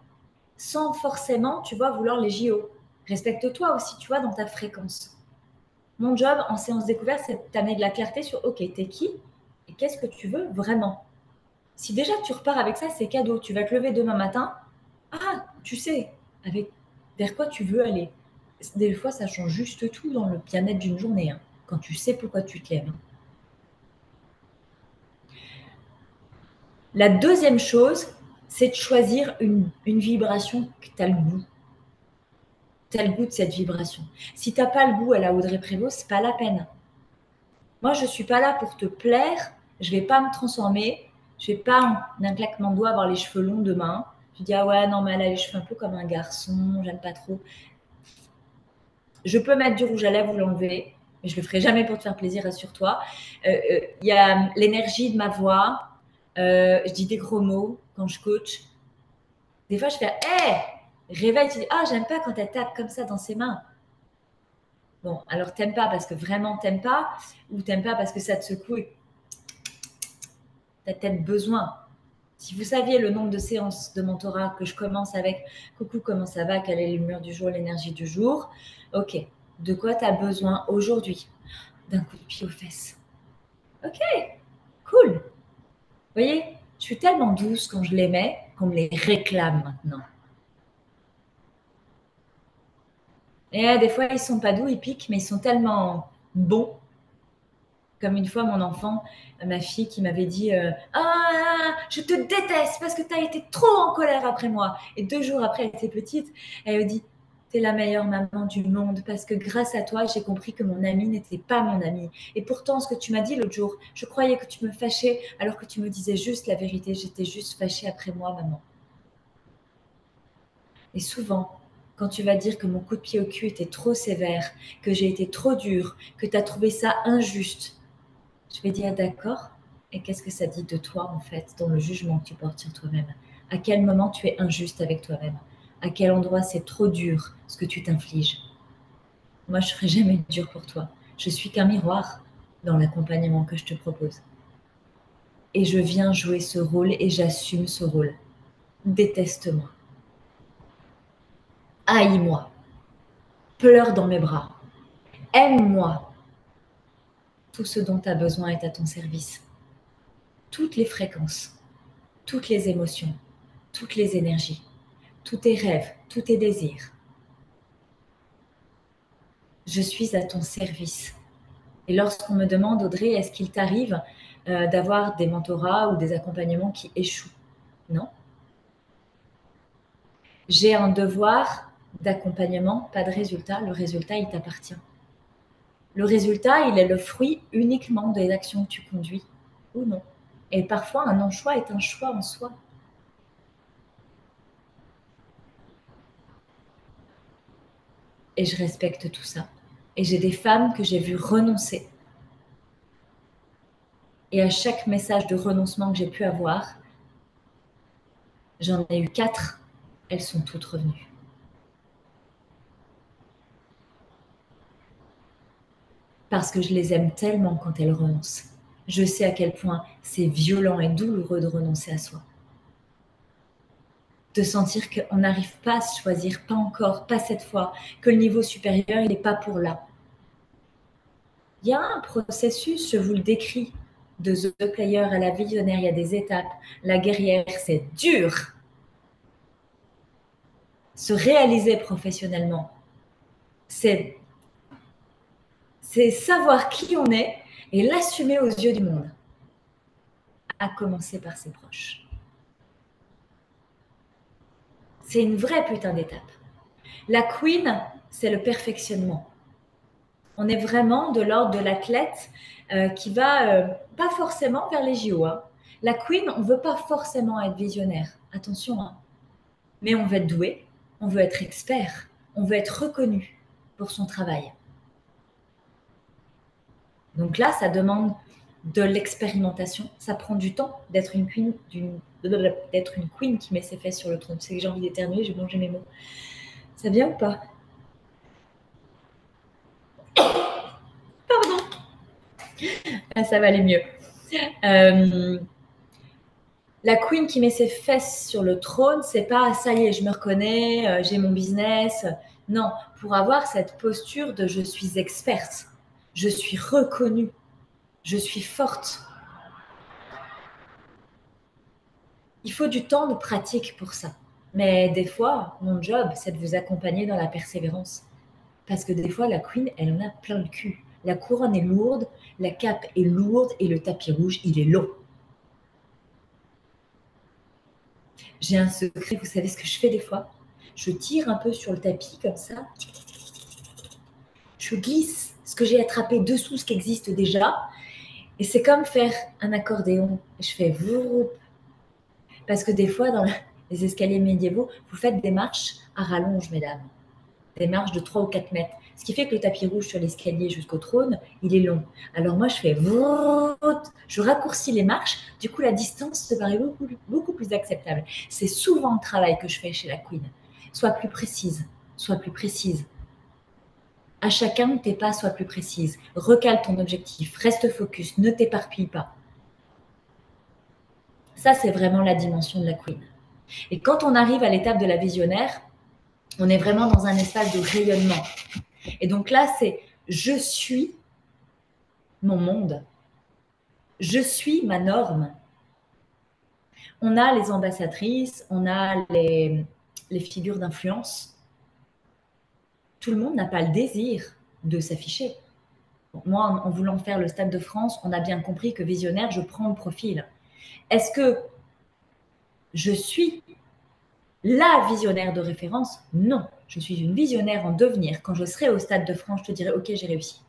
sans forcément, tu vois, vouloir les JO. Respecte-toi aussi, tu vois, dans ta fréquence. Mon job en séance découverte, c'est de t'amener de la clarté sur, ok, t'es qui et qu'est-ce que tu veux vraiment. Si déjà tu repars avec ça, c'est cadeau. Tu vas te lever demain matin, tu sais vers quoi tu veux aller. Des fois, ça change juste tout dans le bien-être d'une journée, quand tu sais pourquoi tu te lèves. La deuxième chose, c'est de choisir une vibration que tu as le goût. Tu as le goût de cette vibration. Si tu n'as pas le goût à la Audrey Prévost, ce n'est pas la peine. Moi, je ne suis pas là pour te plaire. Je ne vais pas me transformer. Je ne vais pas, en un claquement de doigts, avoir les cheveux longs demain. Je dis, ah ouais, non, mais elle a les cheveux un peu comme un garçon. J'aime pas trop. Je peux mettre du rouge à lèvres ou l'enlever. Mais je ne le ferai jamais pour te faire plaisir, rassure-toi. Il y a l'énergie de ma voix. Je dis des gros mots quand je coach. Des fois, je fais hé, réveille, tu dis j'aime pas quand elle tape comme ça dans ses mains. Bon, alors t'aimes pas parce que vraiment t'aimes pas, ou t'aimes pas parce que ça te secoue et t'as peut-être besoin. Si vous saviez le nombre de séances de mentorat que je commence avec coucou, comment ça va, quelle est l'humeur du jour, l'énergie du jour, ok, de quoi tu as besoin aujourd'hui? D'un coup de pied aux fesses. Ok, cool. Vous voyez, je suis tellement douce quand je les mets qu'on me les réclame maintenant. Et des fois, ils sont pas doux, ils piquent, mais ils sont tellement bons. Comme une fois, mon enfant, ma fille qui m'avait dit je te déteste parce que tu as été trop en colère après moi. Et 2 jours après, elle était petite, elle me dit t'es la meilleure maman du monde parce que grâce à toi, j'ai compris que mon ami n'était pas mon ami. Et pourtant, ce que tu m'as dit l'autre jour, je croyais que tu me fâchais alors que tu me disais juste la vérité. J'étais juste fâchée après moi, maman. Et souvent, quand tu vas dire que mon coup de pied au cul était trop sévère, que j'ai été trop dure, que tu as trouvé ça injuste, je vais dire d'accord. Et qu'est-ce que ça dit de toi, en fait, dans le jugement que tu portes sur toi-même? À quel moment tu es injuste avec toi-même? À quel endroit c'est trop dur ce que tu t'infliges? Moi, je ne serai jamais dure pour toi. Je suis qu'un miroir dans l'accompagnement que je te propose. Et je viens jouer ce rôle et j'assume ce rôle. Déteste-moi. Haïs-moi. Pleure dans mes bras. Aime-moi. Tout ce dont tu as besoin est à ton service. Toutes les fréquences, toutes les émotions, toutes les énergies, tous tes rêves, tous tes désirs. Je suis à ton service. Et lorsqu'on me demande, Audrey, est-ce qu'il t'arrive d'avoir des mentorats ou des accompagnements qui échouent? Non. J'ai un devoir d'accompagnement, pas de résultat. Le résultat, il t'appartient. Le résultat, il est le fruit uniquement des actions que tu conduis ou non. Et parfois, un non-choix est un choix en soi. Et je respecte tout ça. Et j'ai des femmes que j'ai vues renoncer. Et à chaque message de renoncement que j'ai pu avoir, j'en ai eu 4, elles sont toutes revenues. Parce que je les aime tellement quand elles renoncent. Je sais à quel point c'est violent et douloureux de renoncer à soi. De sentir qu'on n'arrive pas à se choisir, pas encore, pas cette fois, que le niveau supérieur, il n'est pas pour là. Il y a un processus, je vous le décris, de The Player à la visionnaire, il y a des étapes. La guerrière, c'est dur. Se réaliser professionnellement, c'est savoir qui on est et l'assumer aux yeux du monde, à commencer par ses proches. C'est une vraie putain d'étape. La queen, c'est le perfectionnement. On est vraiment de l'ordre de l'athlète qui va pas forcément vers les JO. Hein. La queen, on ne veut pas forcément être visionnaire. Attention, hein. Mais on veut être doué, on veut être expert, on veut être reconnu pour son travail. Donc là, ça demande de l'expérimentation. Ça prend du temps d'être une queen, d'être une queen qui met ses fesses sur le trône. C'est que j'ai envie d'éternuer, j'ai mangé mes mots. Ça vient ou pas? Pardon. Ah, ça va aller mieux. La queen qui met ses fesses sur le trône, c'est pas ça y est, je me reconnais, j'ai mon business. Non, pour avoir cette posture de je suis experte, je suis reconnue, je suis forte. Il faut du temps de pratique pour ça. Mais des fois, mon job, c'est de vous accompagner dans la persévérance. Parce que des fois, la queen, elle en a plein le cul. La couronne est lourde, la cape est lourde et le tapis rouge, il est long. J'ai un secret, vous savez ce que je fais des fois? Je tire un peu sur le tapis comme ça. Je glisse ce que j'ai attrapé dessous ce qui existe déjà. Et c'est comme faire un accordéon. Je fais vous. Parce que des fois, dans les escaliers médiévaux, vous faites des marches à rallonge, mesdames. Des marches de 3 ou 4 mètres. Ce qui fait que le tapis rouge sur l'escalier jusqu'au trône, il est long. Alors moi, je fais je raccourcis les marches. Du coup, la distance se paraît beaucoup plus acceptable. C'est souvent le travail que je fais chez la Queen. Sois plus précise. Sois plus précise. À chacun de tes pas, sois plus précise. Recale ton objectif. Reste focus. Ne t'éparpille pas. Ça, c'est vraiment la dimension de la Queen. Et quand on arrive à l'étape de la visionnaire, on est vraiment dans un espace de rayonnement. Et donc là, c'est je suis mon monde. Je suis ma norme. On a les ambassadrices, on a les figures d'influence. Tout le monde n'a pas le désir de s'afficher. Moi, en voulant faire le Stade de France, on a bien compris que visionnaire, je prends le profil. Est-ce que je suis la visionnaire de référence? Non, je suis une visionnaire en devenir. Quand je serai au Stade de France, je te dirai, ok, j'ai réussi.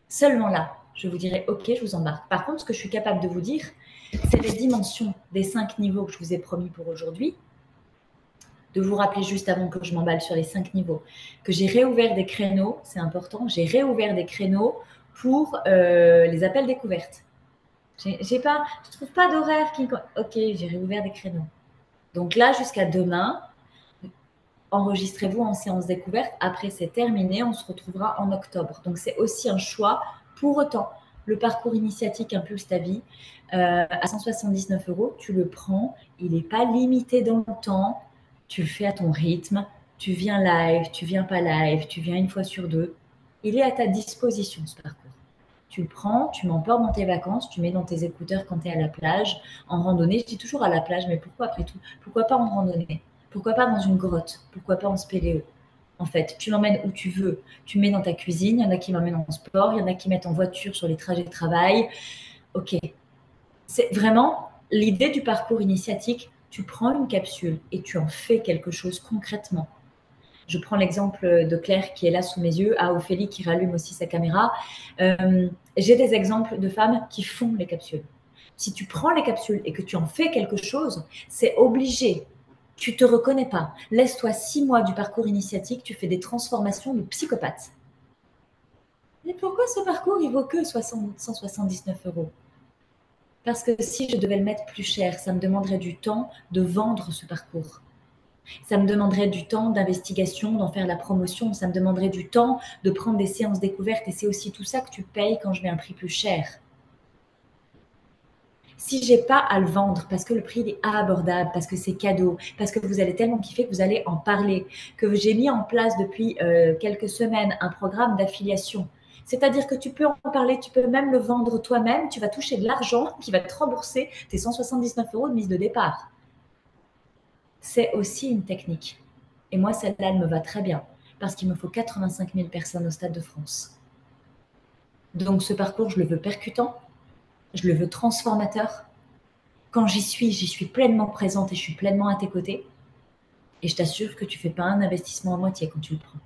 Seulement là, je vous dirai, ok, je vous embarque. Par contre, ce que je suis capable de vous dire, c'est les dimensions des 5 niveaux que je vous ai promis pour aujourd'hui. De vous rappeler juste avant que je m'emballe sur les 5 niveaux, que j'ai réouvert des créneaux, c'est important, j'ai réouvert des créneaux pour les appels découvertes. Je ne trouve pas d'horaire qui... Ok, j'ai réouvert des créneaux. Donc là, jusqu'à demain, enregistrez-vous en séance découverte. Après, c'est terminé. On se retrouvera en octobre. Donc, c'est aussi un choix. Pour autant, le parcours initiatique Impulse ta vie, à 179 €, tu le prends. Il n'est pas limité dans le temps. Tu le fais à ton rythme. Tu viens live, tu viens pas live, tu viens une fois sur deux. Il est à ta disposition, ce parcours. Tu le prends, tu m'emportes dans tes vacances, tu mets dans tes écouteurs quand tu es à la plage, en randonnée. Je dis toujours à la plage, mais pourquoi après tout? Pourquoi pas en randonnée? Pourquoi pas dans une grotte? Pourquoi pas en spéléo? En fait, tu l'emmènes où tu veux. Tu mets dans ta cuisine, il y en a qui m'emmènent en sport, il y en a qui mettent en voiture sur les trajets de travail. Ok. C'est vraiment l'idée du parcours initiatique. Tu prends une capsule et tu en fais quelque chose concrètement. Je prends l'exemple de Claire qui est là sous mes yeux, à Ophélie qui rallume aussi sa caméra. J'ai des exemples de femmes qui font les capsules. Si tu prends les capsules et que tu en fais quelque chose, c'est obligé. Tu ne te reconnais pas. Laisse-toi 6 mois du parcours initiatique, tu fais des transformations de psychopathe. Mais pourquoi ce parcours, il vaut que 179 €? Parce que si je devais le mettre plus cher, ça me demanderait du temps de vendre ce parcours. Ça me demanderait du temps d'investigation, d'en faire la promotion. Ça me demanderait du temps de prendre des séances découvertes. Et c'est aussi tout ça que tu payes quand je mets un prix plus cher. Si j'ai pas à le vendre parce que le prix est abordable, parce que c'est cadeau, parce que vous allez tellement kiffer que vous allez en parler, que j'ai mis en place depuis quelques semaines un programme d'affiliation. C'est-à-dire que tu peux en parler, tu peux même le vendre toi-même, tu vas toucher de l'argent qui va te rembourser tes 179 € de mise de départ. C'est aussi une technique. Et moi, celle-là, elle me va très bien parce qu'il me faut 85 000 personnes au Stade de France. Donc ce parcours, je le veux percutant, je le veux transformateur. Quand j'y suis pleinement présente et je suis pleinement à tes côtés. Et je t'assure que tu ne fais pas un investissement à moitié quand tu le prends.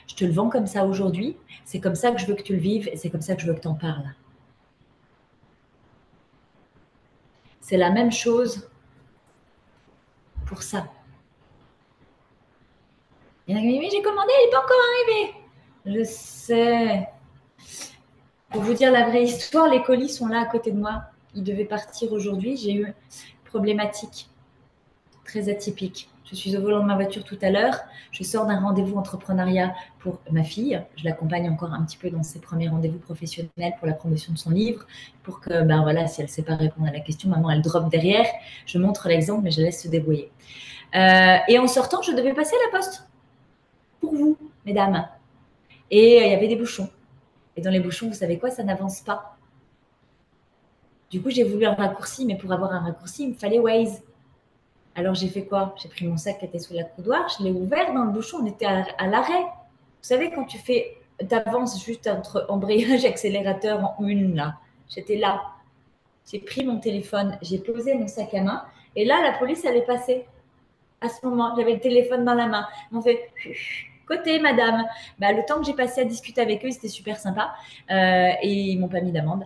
Je te le vends comme ça aujourd'hui, c'est comme ça que je veux que tu le vives et c'est comme ça que je veux que tu en parles. C'est la même chose pour ça. Il y en a qui me disent, mais j'ai commandé, il n'est pas encore arrivé. Je sais. Pour vous dire la vraie histoire, les colis sont là à côté de moi. Ils devaient partir aujourd'hui. J'ai eu une problématique très atypique. Je suis au volant de ma voiture tout à l'heure. Je sors d'un rendez-vous entrepreneuriat pour ma fille. Je l'accompagne encore un petit peu dans ses premiers rendez-vous professionnels pour la promotion de son livre. Pour que, ben voilà, si elle ne sait pas répondre à la question, maman, elle drop derrière. Je montre l'exemple, mais je laisse se débrouiller. Et en sortant, je devais passer à la poste. Pour vous, mesdames. Et il y avait des bouchons. Et dans les bouchons, vous savez quoi? Ça n'avance pas. Du coup, j'ai voulu un raccourci, mais pour avoir un raccourci, il me fallait Waze. Alors, j'ai fait quoi? J'ai pris mon sac qui était sous la coudoir, je l'ai ouvert dans le bouchon, on était à l'arrêt. Vous savez, quand tu avances juste entre embrayage et accélérateur en une, là. J'étais là. J'ai pris mon téléphone, j'ai posé mon sac à main, et là, la police, elle est passée. À ce moment, j'avais le téléphone dans la main. Ils m'ont fait côté, madame. Bah, le temps que j'ai passé à discuter avec eux, c'était super sympa. Et ils m'ont pas mis d'amende.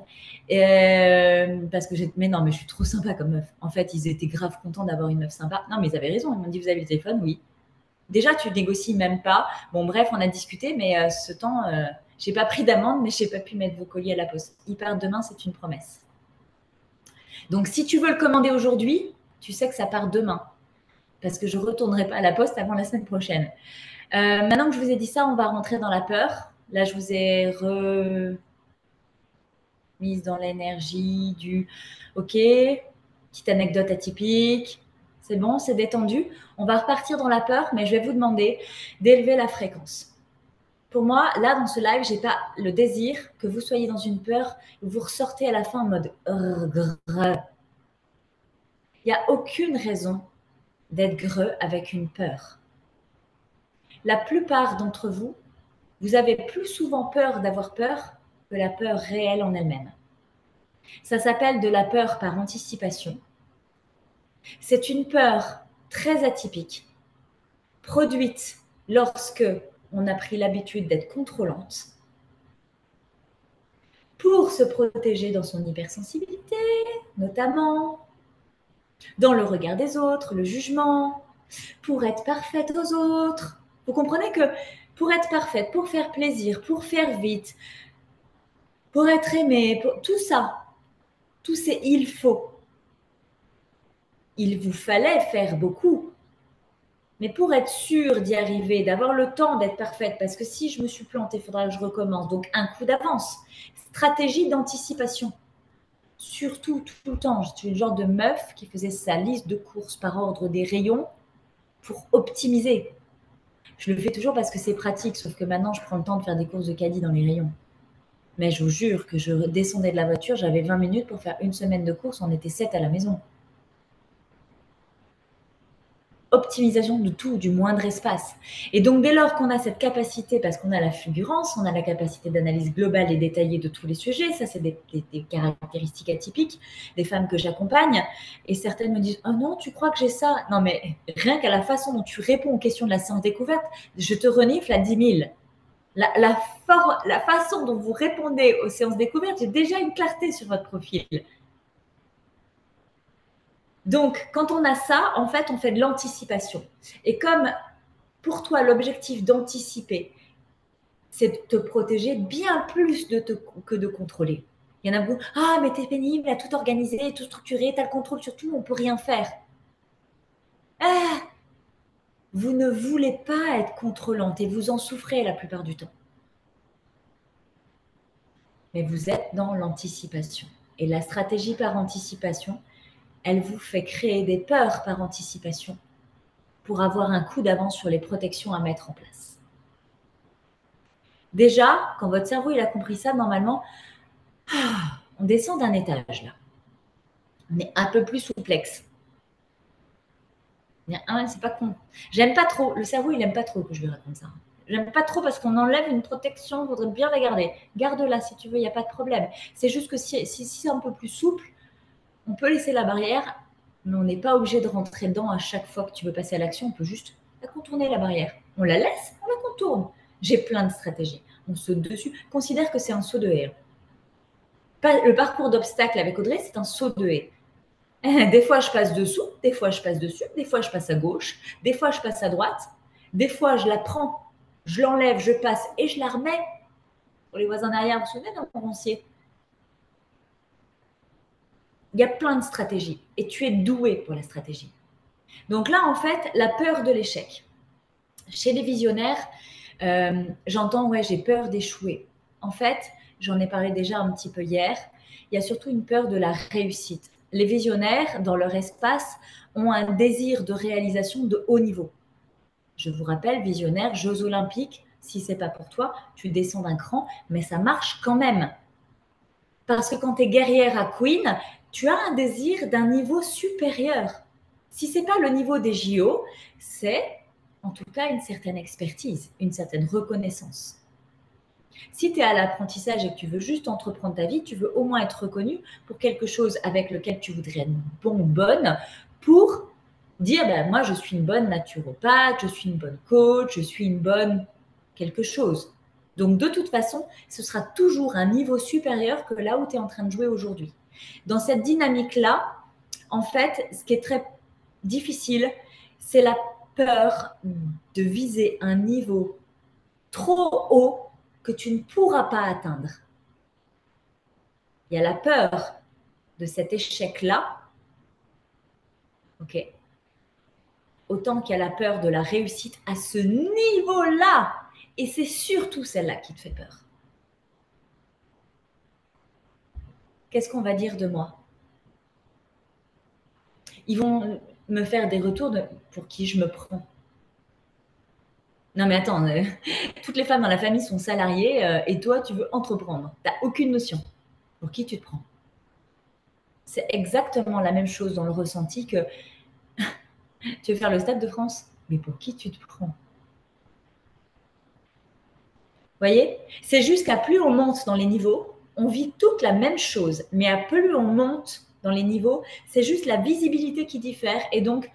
Parce que mais non, mais je suis trop sympa comme meuf. En fait, ils étaient grave contents d'avoir une meuf sympa. Non, mais ils avaient raison. Ils m'ont dit, vous avez le téléphone? Oui. Déjà, tu négocies même pas. Bon, bref, on a discuté, mais ce temps, j'ai pas pris d'amende, mais j'ai pas pu mettre vos colis à la poste. Ils partent demain, c'est une promesse. Donc, si tu veux le commander aujourd'hui, tu sais que ça part demain parce que je ne retournerai pas à la poste avant la semaine prochaine. Maintenant que je vous ai dit ça, on va rentrer dans la peur. Là, je vous ai remise dans l'énergie du OK, petite anecdote atypique. C'est bon, c'est détendu. On va repartir dans la peur, mais je vais vous demander d'élever la fréquence. Pour moi, là, dans ce live, je n'ai pas le désir que vous soyez dans une peur où vous ressortez à la fin en mode grrr. Il n'y a aucune raison d'être greux avec une peur. La plupart d'entre vous, vous avez plus souvent peur d'avoir peur que la peur réelle en elle-même. Ça s'appelle de la peur par anticipation. C'est une peur très atypique, produite lorsque on a pris l'habitude d'être contrôlante, pour se protéger dans son hypersensibilité, notamment, dans le regard des autres, le jugement, pour être parfaite aux autres. Vous comprenez que pour être parfaite, pour faire plaisir, pour faire vite, pour être aimée, pour tout ça, tous ces il faut. Il vous fallait faire beaucoup. Mais pour être sûr d'y arriver, d'avoir le temps d'être parfaite, parce que si je me suis plantée, il faudra que je recommence. Donc, un coup d'avance. Stratégie d'anticipation. Surtout, tout le temps. Je suis une genre de meuf qui faisait sa liste de courses par ordre des rayons pour optimiser. Je le fais toujours parce que c'est pratique, sauf que maintenant, je prends le temps de faire des courses de caddie dans les rayons. Mais je vous jure que je descendais de la voiture, j'avais 20 minutes pour faire une semaine de courses, on était 7 à la maison. Optimisation de tout, du moindre espace. Et donc, dès lors qu'on a cette capacité, parce qu'on a la fulgurance, on a la capacité d'analyse globale et détaillée de tous les sujets, ça, c'est des caractéristiques atypiques des femmes que j'accompagne. Et certaines me disent « Oh non, tu crois que j'ai ça ?» Non, mais rien qu'à la façon dont tu réponds aux questions de la séance découverte, je te renifle à 10 000. La façon dont vous répondez aux séances découvertes, j'ai déjà une clarté sur votre profil. Donc, quand on a ça, en fait, on fait de l'anticipation. Et comme pour toi, l'objectif d'anticiper, c'est de te protéger bien plus que de contrôler. Il y en a beaucoup, ah, mais t'es pénible, à tout organiser, tout structurer, t'as le contrôle sur tout, on peut rien faire. Ah, vous ne voulez pas être contrôlante et vous en souffrez la plupart du temps. Mais vous êtes dans l'anticipation. Et la stratégie par anticipation, elle vous fait créer des peurs par anticipation pour avoir un coup d'avance sur les protections à mettre en place. Déjà, quand votre cerveau il a compris ça, normalement, on descend d'un étage là. On est un peu plus souplex. C'est pas con. J'aime pas trop. Le cerveau, il aime pas trop que je lui raconte ça. J'aime pas trop parce qu'on enlève une protection. Il faudrait bien la garder. Garde-la si tu veux, il n'y a pas de problème. C'est juste que si c'est un peu plus souple, on peut laisser la barrière, mais on n'est pas obligé de rentrer dedans à chaque fois que tu veux passer à l'action. On peut juste la contourner, la barrière. On la laisse, on la contourne. J'ai plein de stratégies. On saute dessus. Considère que c'est un saut de haie. Le parcours d'obstacles avec Audrey, c'est un saut de haie. Des fois, je passe dessous, des fois, je passe dessus, des fois, je passe à gauche, des fois, je passe à droite, des fois, je la prends, je l'enlève, je passe et je la remets. Pour les voisins derrière, vous vous souvenez d'un roncier? Il y a plein de stratégies et tu es doué pour la stratégie. Donc là, en fait, la peur de l'échec. Chez les visionnaires, j'entends, ouais, j'ai peur d'échouer. En fait, j'en ai parlé déjà un petit peu hier, il y a surtout une peur de la réussite. Les visionnaires, dans leur espace, ont un désir de réalisation de haut niveau. Je vous rappelle, visionnaire, Jeux olympiques, si ce n'est pas pour toi, tu descends d'un cran, mais ça marche quand même. Parce que quand tu es guerrière à Queen, tu as un désir d'un niveau supérieur. Si ce n'est pas le niveau des JO, c'est en tout cas une certaine expertise, une certaine reconnaissance. Si tu es à l'apprentissage et que tu veux juste entreprendre ta vie, tu veux au moins être reconnu pour quelque chose avec lequel tu voudrais être bon ou bonne pour dire ben, moi je suis une bonne naturopathe, je suis une bonne coach, je suis une bonne quelque chose. Donc de toute façon, ce sera toujours un niveau supérieur que là où tu es en train de jouer aujourd'hui. Dans cette dynamique-là, en fait, ce qui est très difficile, c'est la peur de viser un niveau trop haut que tu ne pourras pas atteindre. Il y a la peur de cet échec-là, ok, autant qu'il y a la peur de la réussite à ce niveau-là. Et c'est surtout celle-là qui te fait peur. Qu'est-ce qu'on va dire de moi? Ils vont me faire des retours pour qui je me prends. Non mais attends, toutes les femmes dans la famille sont salariées et toi tu veux entreprendre. Tu n'as aucune notion. Pour qui tu te prends? C'est exactement la même chose dans le ressenti que tu veux faire le Stade de France, mais pour qui tu te prends? Vous voyez? C'est juste qu'à plus on monte dans les niveaux, on vit toute la même chose, mais à plus on monte dans les niveaux, c'est juste la visibilité qui diffère et donc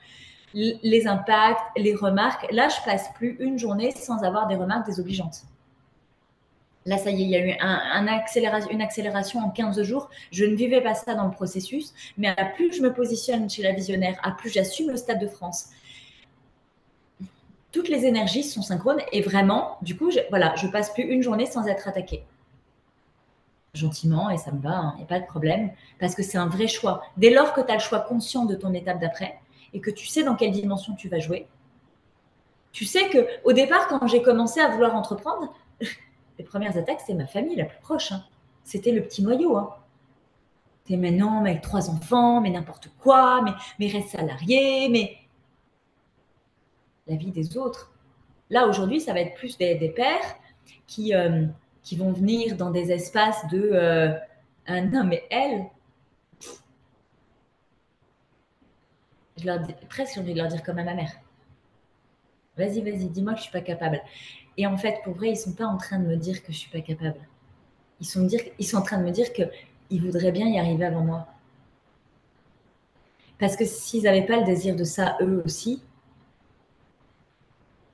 les impacts, les remarques. Là, je passe plus une journée sans avoir des remarques désobligeantes. Là, ça y est, il y a eu une accélération en 15 jours. Je ne vivais pas ça dans le processus, mais à plus je me positionne chez la visionnaire, à plus j'assume le Stade de France. Toutes les énergies sont synchrones et vraiment, du coup, je passe plus une journée sans être attaquée. Gentiment, et ça me va, il n'y a pas de problème, parce que c'est un vrai choix. Dès lors que tu as le choix conscient de ton étape d'après et que tu sais dans quelle dimension tu vas jouer, tu sais qu'au départ, quand j'ai commencé à vouloir entreprendre, les premières attaques, c'est ma famille la plus proche. Hein. C'était le petit noyau. Hein. Mais non, mais avec 3 enfants, mais n'importe quoi, mais reste salarié, mais la vie des autres. Là, aujourd'hui, ça va être plus des pères qui vont venir dans des espaces de non, mais elle, presque j'ai envie de leur dire comme à ma mère. Vas-y, vas-y, dis-moi que je suis pas capable. Et en fait, pour vrai, ils sont pas en train de me dire que je suis pas capable. Ils sont en train de me dire qu'ils voudraient bien y arriver avant moi. Parce que s'ils n'avaient pas le désir de ça eux aussi,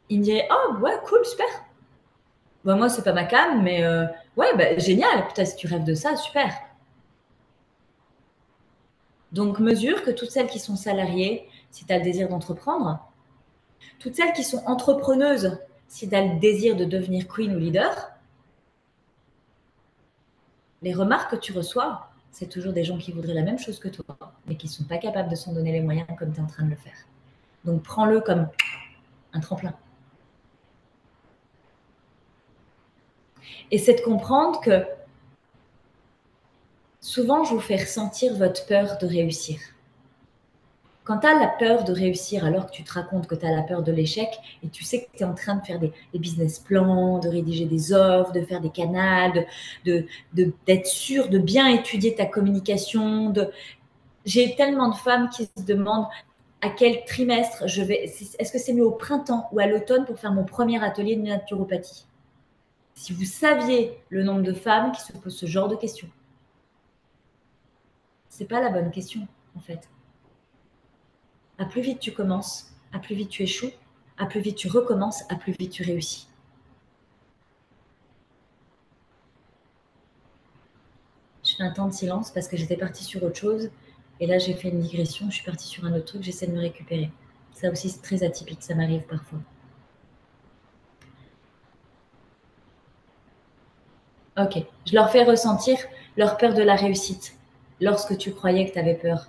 ils me diraient oh ouais cool super. Bah, moi c'est pas ma cam mais ouais bah, génial putain si tu rêves de ça super. Donc mesure que toutes celles qui sont salariées, si tu as le désir d'entreprendre, toutes celles qui sont entrepreneuses, si tu as le désir de devenir queen ou leader, les remarques que tu reçois, c'est toujours des gens qui voudraient la même chose que toi, mais qui ne sont pas capables de s'en donner les moyens comme tu es en train de le faire. Donc prends-le comme un tremplin. Et c'est de comprendre que souvent, je vous fais ressentir votre peur de réussir. Quand tu as la peur de réussir alors que tu te racontes que tu as la peur de l'échec et tu sais que tu es en train de faire des business plans, de rédiger des offres, de faire des canals, d'être sûr de bien étudier ta communication. J'ai tellement de femmes qui se demandent à quel trimestre je vais. Est-ce que c'est mieux au printemps ou à l'automne pour faire mon premier atelier de naturopathie? Si vous saviez le nombre de femmes qui se posent ce genre de questions, c'est pas la bonne question en fait. À plus vite tu commences, à plus vite tu échoues, à plus vite tu recommences, à plus vite tu réussis. Je fais un temps de silence parce que j'étais partie sur autre chose et là j'ai fait une digression, je suis partie sur un autre truc, j'essaie de me récupérer. Ça aussi c'est très atypique, ça m'arrive parfois. Ok, je leur fais ressentir leur peur de la réussite. Lorsque tu croyais que tu avais peur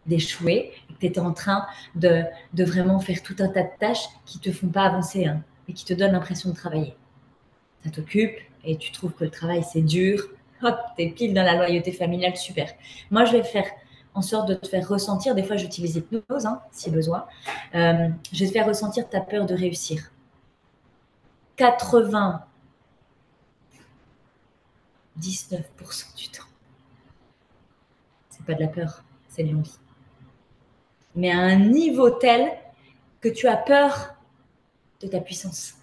d'échouer, et que tu étais en train de vraiment faire tout un tas de tâches qui ne te font pas avancer hein, et qui te donnent l'impression de travailler. Ça t'occupe et tu trouves que le travail c'est dur, hop, t'es pile dans la loyauté familiale, super. Moi, je vais faire en sorte de te faire ressentir, des fois j'utilise l'hypnose hein, si besoin, je vais te faire ressentir ta peur de réussir. 99% du temps. C'est pas de la peur, c'est de l'envie. Mais à un niveau tel que tu as peur de ta puissance.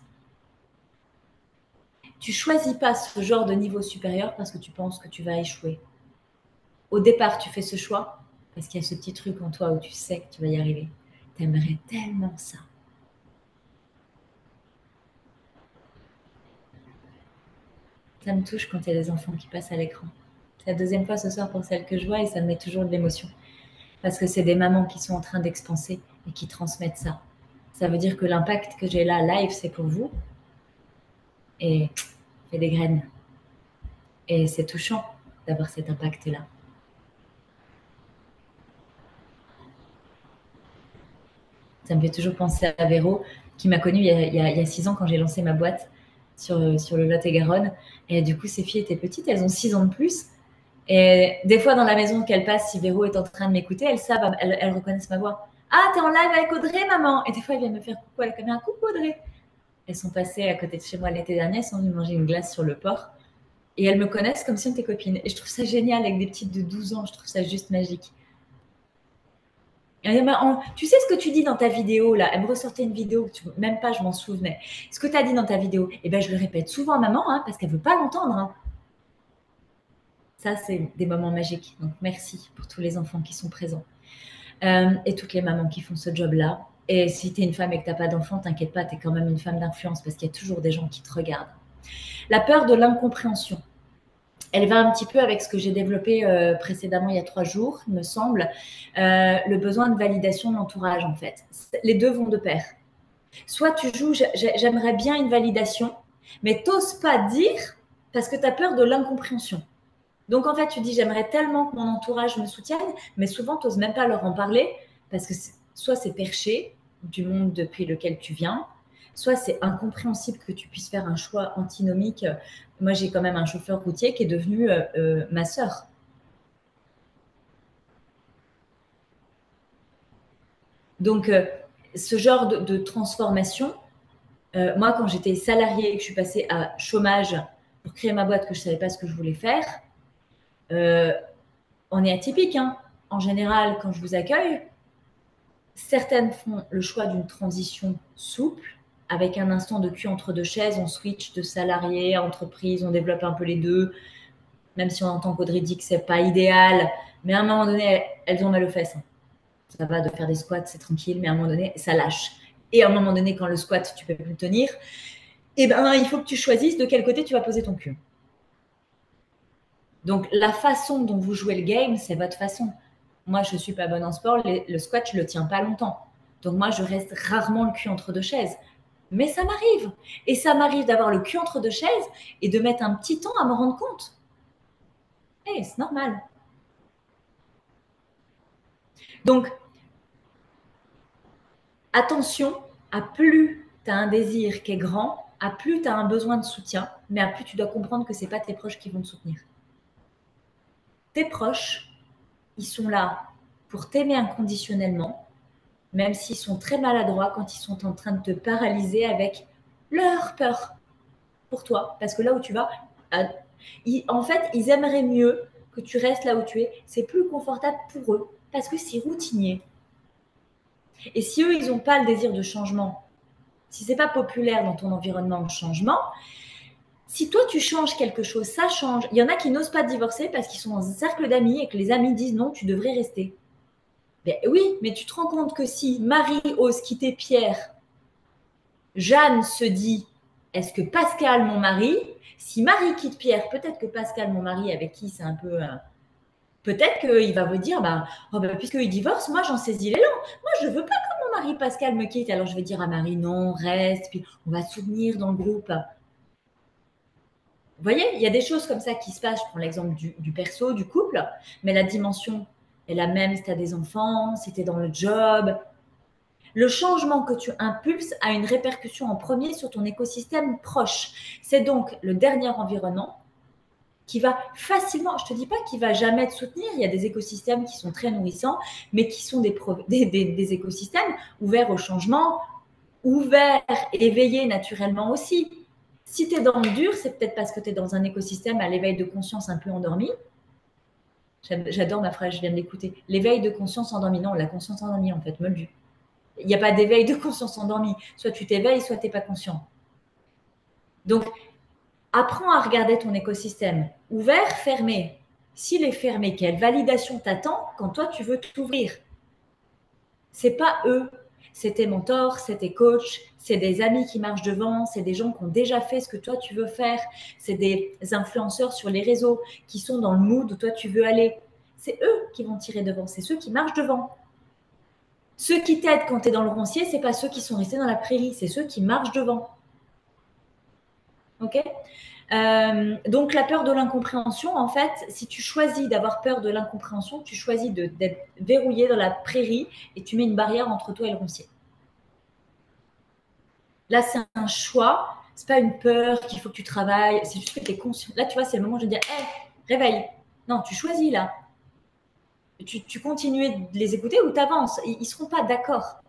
Tu choisis pas ce genre de niveau supérieur parce que tu penses que tu vas échouer. Au départ, tu fais ce choix parce qu'il y a ce petit truc en toi où tu sais que tu vas y arriver. T'aimerais tellement ça. Ça me touche quand il y a des enfants qui passent à l'écran. C'est la deuxième fois ce soir pour celle que je vois et ça me met toujours de l'émotion. Parce que c'est des mamans qui sont en train d'expanser et qui transmettent ça. Ça veut dire que l'impact que j'ai là, live, c'est pour vous. Et fait des graines. Et c'est touchant d'avoir cet impact-là. Ça me fait toujours penser à Véro, qui m'a connue il y a 6 ans quand j'ai lancé ma boîte sur le Lot-et-Garonne. Et du coup, ces filles étaient petites, elles ont 6 ans de plus. Et des fois, dans la maison qu'elles passent, si Véro est en train de m'écouter, elles savent, elles reconnaissent ma voix. Ah, t'es en live avec Audrey, maman. Et des fois, elles viennent me faire coucou à la caméra. Coucou, Audrey. Elles sont passées à côté de chez moi l'été dernier, elles sont venues manger une glace sur le port. Et elles me connaissent comme si on était copines. Et je trouve ça génial avec des petites de 12 ans. Je trouve ça juste magique. Tu sais ce que tu dis dans ta vidéo là. Elle me ressortait une vidéo, même pas, je m'en souvenais. Ce que tu as dit dans ta vidéo, eh ben, je le répète souvent à maman hein, parce qu'elle ne veut pas l'entendre. Hein. Ça, c'est des moments magiques. Donc, merci pour tous les enfants qui sont présents et toutes les mamans qui font ce job-là. Et si tu es une femme et que tu n'as pas d'enfant, t'inquiète pas, tu es quand même une femme d'influence parce qu'il y a toujours des gens qui te regardent. La peur de l'incompréhension. Elle va un petit peu avec ce que j'ai développé précédemment il y a 3 jours, il me semble, le besoin de validation de l'entourage en fait. Les deux vont de pair. Soit tu joues, j'aimerais bien une validation, mais t'oses pas dire parce que tu as peur de l'incompréhension. Donc en fait, tu dis j'aimerais tellement que mon entourage me soutienne, mais souvent tu n'oses même pas leur en parler parce que soit c'est perché du monde depuis lequel tu viens, soit c'est incompréhensible que tu puisses faire un choix antinomique. Moi, j'ai quand même un chauffeur routier qui est devenu ma sœur. Donc, ce genre de transformation, moi, quand j'étais salariée et que je suis passée à chômage pour créer ma boîte, que je ne savais pas ce que je voulais faire, on est atypique. Hein. En général, quand je vous accueille, certaines font le choix d'une transition souple, avec un instant de cul entre deux chaises, on switch de salarié à entreprise, on développe un peu les deux, même si on entend qu'Audrey dit que c'est pas idéal, mais à un moment donné, elles ont mal aux fesses. Ça va de faire des squats, c'est tranquille, mais à un moment donné, ça lâche. Et à un moment donné, quand le squat, tu peux plus le tenir, eh ben, il faut que tu choisisses de quel côté tu vas poser ton cul. Donc, la façon dont vous jouez le game, c'est votre façon. Moi, je ne suis pas bonne en sport, le squat, je ne le tiens pas longtemps. Donc, moi, je reste rarement le cul entre deux chaises. Mais ça m'arrive. Et ça m'arrive d'avoir le cul entre deux chaises et de mettre un petit temps à me rendre compte. Eh, c'est normal. Donc, attention, à plus tu as un désir qui est grand, à plus tu as un besoin de soutien, mais à plus tu dois comprendre que ce n'est pas tes proches qui vont te soutenir. Tes proches, ils sont là pour t'aimer inconditionnellement, même s'ils sont très maladroits quand ils sont en train de te paralyser avec leur peur pour toi. Parce que là où tu vas, en fait, ils aimeraient mieux que tu restes là où tu es. C'est plus confortable pour eux parce que c'est routinier. Et si eux, ils n'ont pas le désir de changement, si c'est pas populaire dans ton environnement le changement, si toi tu changes quelque chose, ça change. Il y en a qui n'osent pas divorcer parce qu'ils sont dans un cercle d'amis et que les amis disent non, tu devrais rester. Ben oui, mais tu te rends compte que si Marie ose quitter Pierre, Jeanne se dit est-ce que Pascal, mon mari, si Marie quitte Pierre, peut-être que Pascal, mon mari, avec qui c'est un peu. Peut-être qu'il va vous dire bah, oh ben, puisqu'il divorce, moi j'en saisis l'élan. Moi je veux pas que mon mari Pascal me quitte. Alors je vais dire à Marie non, reste, puis on va se soutenir dans le groupe. Vous voyez, il y a des choses comme ça qui se passent. Je prends l'exemple du perso, du couple, mais la dimension est la même si tu as des enfants, si tu es dans le job. Le changement que tu impulses a une répercussion en premier sur ton écosystème proche. C'est donc le dernier environnement qui va facilement, je ne te dis pas qu'il ne va jamais te soutenir, il y a des écosystèmes qui sont très nourrissants, mais qui sont des écosystèmes ouverts au changement, ouverts, éveillés naturellement aussi. Si tu es dans le dur, c'est peut-être parce que tu es dans un écosystème à l'éveil de conscience un peu endormi. J'adore ma phrase, je viens de l'écouter. L'éveil de conscience endormi. Non, la conscience endormie, en fait, moldu. Il n'y a pas d'éveil de conscience endormi. Soit tu t'éveilles, soit tu n'es pas conscient. Donc, apprends à regarder ton écosystème. Ouvert, fermé. S'il est fermé, quelle validation t'attend quand toi, tu veux t'ouvrir? C'est pas eux. C'est tes mentors, c'est tes coachs, c'est des amis qui marchent devant, c'est des gens qui ont déjà fait ce que toi, tu veux faire. C'est des influenceurs sur les réseaux qui sont dans le mood où toi, tu veux aller. C'est eux qui vont tirer devant. C'est ceux qui marchent devant. Ceux qui t'aident quand tu es dans le roncier, ce n'est pas ceux qui sont restés dans la prairie, c'est ceux qui marchent devant. Ok. Donc la peur de l'incompréhension, en fait, si tu choisis d'avoir peur de l'incompréhension, tu choisis d'être verrouillé dans la prairie et tu mets une barrière entre toi et le roncier. Là, c'est un choix, c'est pas une peur qu'il faut que tu travailles, c'est juste que tu es conscient. Là, tu vois, c'est le moment où je vais dire, hé, réveille. Non, tu choisis là. Tu continues de les écouter ou tu avances. Ils ne seront pas d'accord.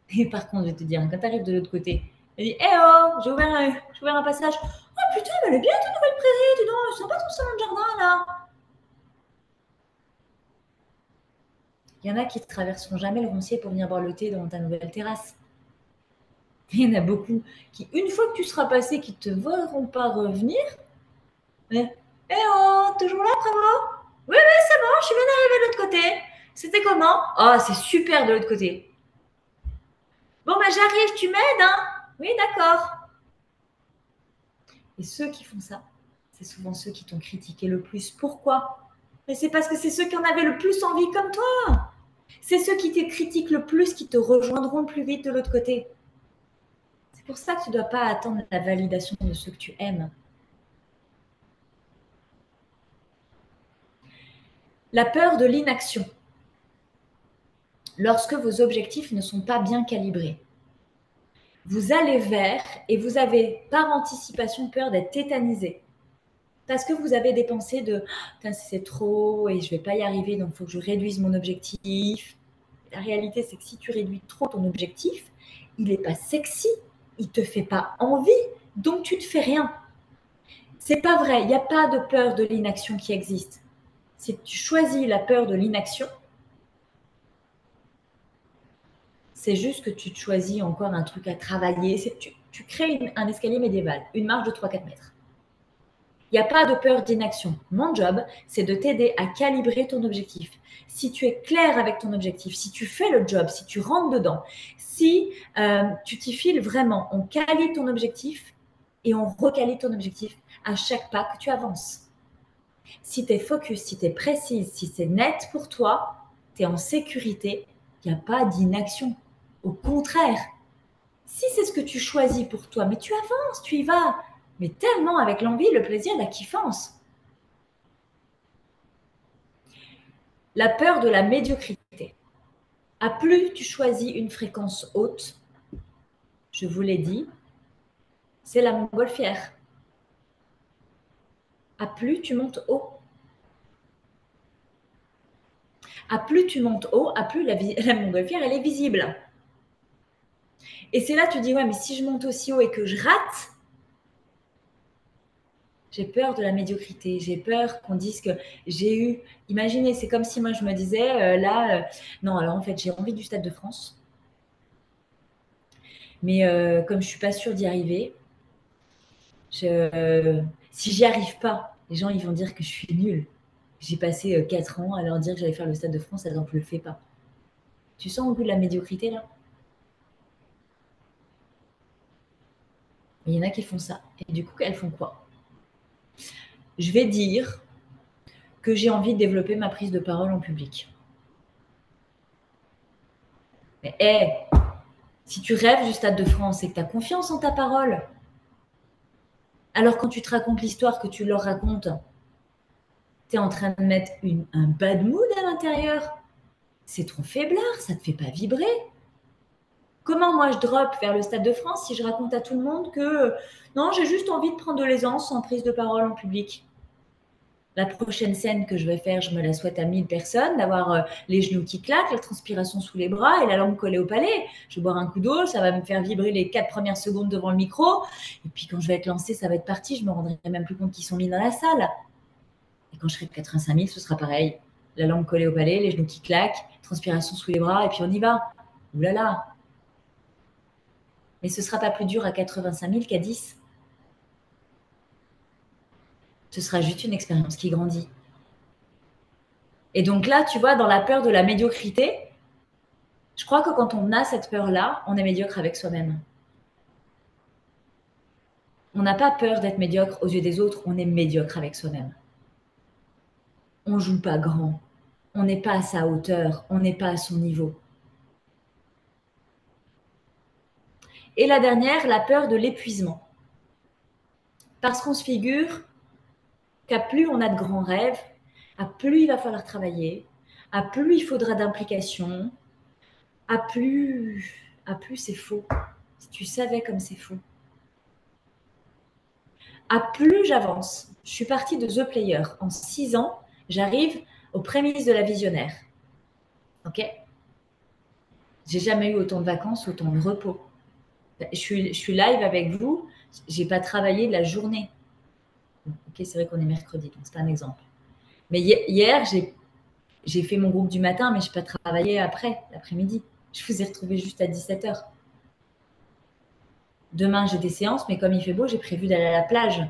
Et par contre, je vais te dire, quand tu arrives de l'autre côté, elle dit, eh oh, j'ai ouvert un passage. Oh putain, mais elle est bien ta nouvelle prairie, dis donc, je sens pas ton salon de jardin là. Il y en a qui ne traverseront jamais le roncier pour venir boire le thé dans ta nouvelle terrasse. Il y en a beaucoup qui, une fois que tu seras passé, qui ne te verront pas revenir. Mais, eh oh, toujours là, bravo. Oui, oui, c'est bon, je suis bien arrivée de l'autre côté. C'était comment? Oh, c'est super de l'autre côté. Bon, bah j'arrive, tu m'aides, hein? Oui, d'accord. Et ceux qui font ça, c'est souvent ceux qui t'ont critiqué le plus. Pourquoi? Mais c'est parce que c'est ceux qui en avaient le plus envie comme toi. C'est ceux qui te critiquent le plus qui te rejoindront le plus vite de l'autre côté. C'est pour ça que tu ne dois pas attendre la validation de ceux que tu aimes. La peur de l'inaction. Lorsque vos objectifs ne sont pas bien calibrés, vous allez vers et vous avez par anticipation peur d'être tétanisé. Parce que vous avez des pensées de c'est trop et je ne vais pas y arriver, donc il faut que je réduise mon objectif. La réalité, c'est que si tu réduis trop ton objectif, il n'est pas sexy, il ne te fait pas envie, donc tu ne fais rien. C'est pas vrai, il n'y a pas de peur de l'inaction qui existe. Si tu choisis la peur de l'inaction, c'est juste que tu te choisis encore un truc à travailler. Tu crées un escalier médiéval, une marche de 3-4 mètres. Il n'y a pas de peur d'inaction. Mon job, c'est de t'aider à calibrer ton objectif. Si tu es clair avec ton objectif, si tu fais le job, si tu rentres dedans, si tu t'y files vraiment, on calibre ton objectif et on recalibre ton objectif à chaque pas que tu avances. Si tu es focus, si tu es précise, si c'est net pour toi, tu es en sécurité, il n'y a pas d'inaction. Au contraire, si c'est ce que tu choisis pour toi, mais tu avances, tu y vas, mais tellement avec l'envie, le plaisir, la kiffance. La peur de la médiocrité. À plus tu choisis une fréquence haute, je vous l'ai dit, c'est la montgolfière. À plus tu montes haut. À plus tu montes haut, à plus la montgolfière, elle est visible. Et c'est là que tu dis, ouais, mais si je monte aussi haut et que je rate, j'ai peur de la médiocrité, j'ai peur qu'on dise que j'ai eu... Imaginez, c'est comme si moi je me disais, non, alors en fait, j'ai envie du Stade de France, mais comme je ne suis pas sûre d'y arriver, si j'y arrive pas, les gens, ils vont dire que je suis nulle. J'ai passé 4 ans à leur dire que j'allais faire le Stade de France, alors que je ne le fais pas. Tu sens au bout de la médiocrité, là? Il y en a qui font ça. Et du coup, elles font quoi? Je vais dire que j'ai envie de développer ma prise de parole en public. Mais si tu rêves du Stade de France et que tu as confiance en ta parole, alors quand tu te racontes l'histoire que tu leur racontes, tu es en train de mettre un bad mood à l'intérieur. C'est trop faiblard, ça ne te fait pas vibrer. Comment moi je drop vers le Stade de France si je raconte à tout le monde que non, j'ai juste envie de prendre de l'aisance en prise de parole en public? La prochaine scène que je vais faire, je me la souhaite à 1000 personnes, d'avoir les genoux qui claquent, la transpiration sous les bras et la langue collée au palais. Je vais boire un coup d'eau, ça va me faire vibrer les 4 premières secondes devant le micro. Et puis quand je vais être lancée, ça va être parti. Je me rendrai même plus compte qu'ils sont mis dans la salle. Et quand je serai de 85 000, ce sera pareil. La langue collée au palais, les genoux qui claquent, transpiration sous les bras et puis on y va. Ouh là là. Mais ce ne sera pas plus dur à 85 000 qu'à 10. Ce sera juste une expérience qui grandit. Et donc là, tu vois, dans la peur de la médiocrité, je crois que quand on a cette peur-là, on est médiocre avec soi-même. On n'a pas peur d'être médiocre aux yeux des autres, on est médiocre avec soi-même. On ne joue pas grand, on n'est pas à sa hauteur, on n'est pas à son niveau. Et la dernière, la peur de l'épuisement. Parce qu'on se figure qu'à plus on a de grands rêves, à plus il va falloir travailler, à plus il faudra d'implication, à plus c'est faux. Si tu savais comme c'est faux. À plus j'avance, je suis partie de The Player. En 6 ans, j'arrive aux prémices de la visionnaire. Ok? J'ai jamais eu autant de vacances, autant de repos. Je suis live avec vous, j'ai pas travaillé de la journée. Ok, c'est vrai qu'on est mercredi, donc c'est un exemple. Mais hier, j'ai fait mon groupe du matin, mais je n'ai pas travaillé après, l'après-midi. Je vous ai retrouvé juste à 17h. Demain, j'ai des séances, mais comme il fait beau, j'ai prévu d'aller à la plage.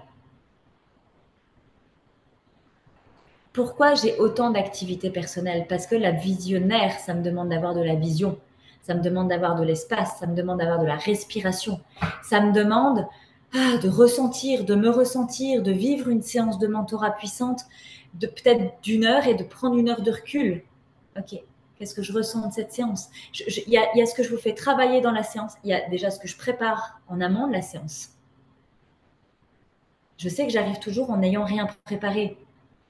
Pourquoi j'ai autant d'activités personnelles? Parce que la visionnaire, ça me demande d'avoir de la vision. Ça me demande d'avoir de l'espace. Ça me demande d'avoir de la respiration. Ça me demande de ressentir, de me ressentir, de vivre une séance de mentorat puissante, de peut-être d'une heure et de prendre une heure de recul. Ok, qu'est-ce que je ressens de cette séance? Il y a ce que je vous fais travailler dans la séance, il y a déjà ce que je prépare en amont de la séance. Je sais que j'arrive toujours en n'ayant rien préparé.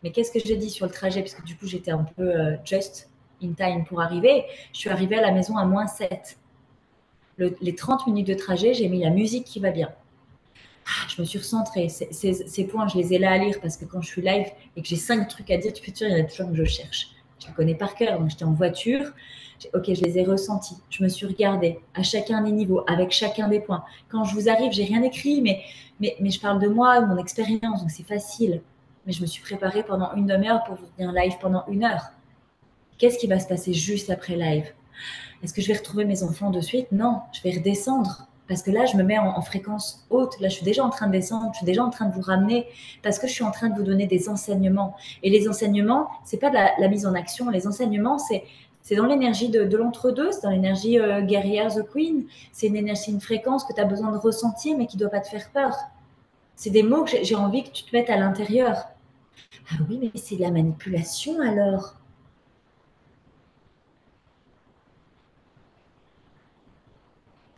Mais qu'est-ce que j'ai dit sur le trajet? Parce que du coup, j'étais un peu just in time pour arriver. Je suis arrivée à la maison à -7. Les 30 minutes de trajet, j'ai mis la musique qui va bien. Je me suis recentrée. Ces points, je les ai là à lire parce que quand je suis live et que j'ai 5 trucs à dire, tu peux sûr, il y en a toujours que je cherche. Je les connais par cœur. Donc, j'étais en voiture. Ok, je les ai ressentis. Je me suis regardée à chacun des niveaux, avec chacun des points. Quand je vous arrive, j'ai rien écrit, mais je parle de moi, de mon expérience, donc c'est facile. Mais je me suis préparée pendant une demi-heure pour vous venir live pendant 1 heure. Qu'est-ce qui va se passer juste après live? Est-ce que je vais retrouver mes enfants de suite? Non, je vais redescendre. Parce que là, je me mets en fréquence haute. Là, je suis déjà en train de descendre. Je suis déjà en train de vous ramener parce que je suis en train de vous donner des enseignements. Et les enseignements, c'est pas de la mise en action. Les enseignements, c'est dans l'énergie de l'entre-deux. C'est dans l'énergie guerrière, The Queen. C'est une énergie, une fréquence que tu as besoin de ressentir, mais qui ne doit pas te faire peur. C'est des mots que j'ai envie que tu te mettes à l'intérieur. Ah oui, mais c'est de la manipulation alors.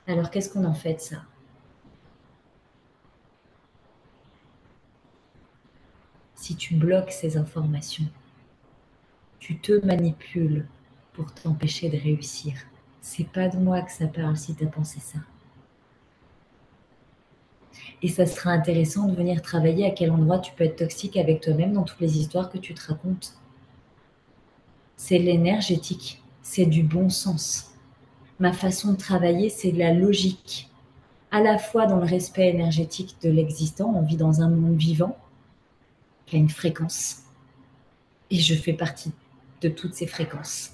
Alors, qu'est-ce qu'on en fait de ça? Si tu bloques ces informations, tu te manipules pour t'empêcher de réussir. C'est pas de moi que ça parle si tu as pensé ça. Et ça sera intéressant de venir travailler à quel endroit tu peux être toxique avec toi-même dans toutes les histoires que tu te racontes. C'est l'énergétique, c'est du bon sens. Ma façon de travailler, c'est de la logique. À la fois dans le respect énergétique de l'existant, on vit dans un monde vivant qui a une fréquence. Et je fais partie de toutes ces fréquences.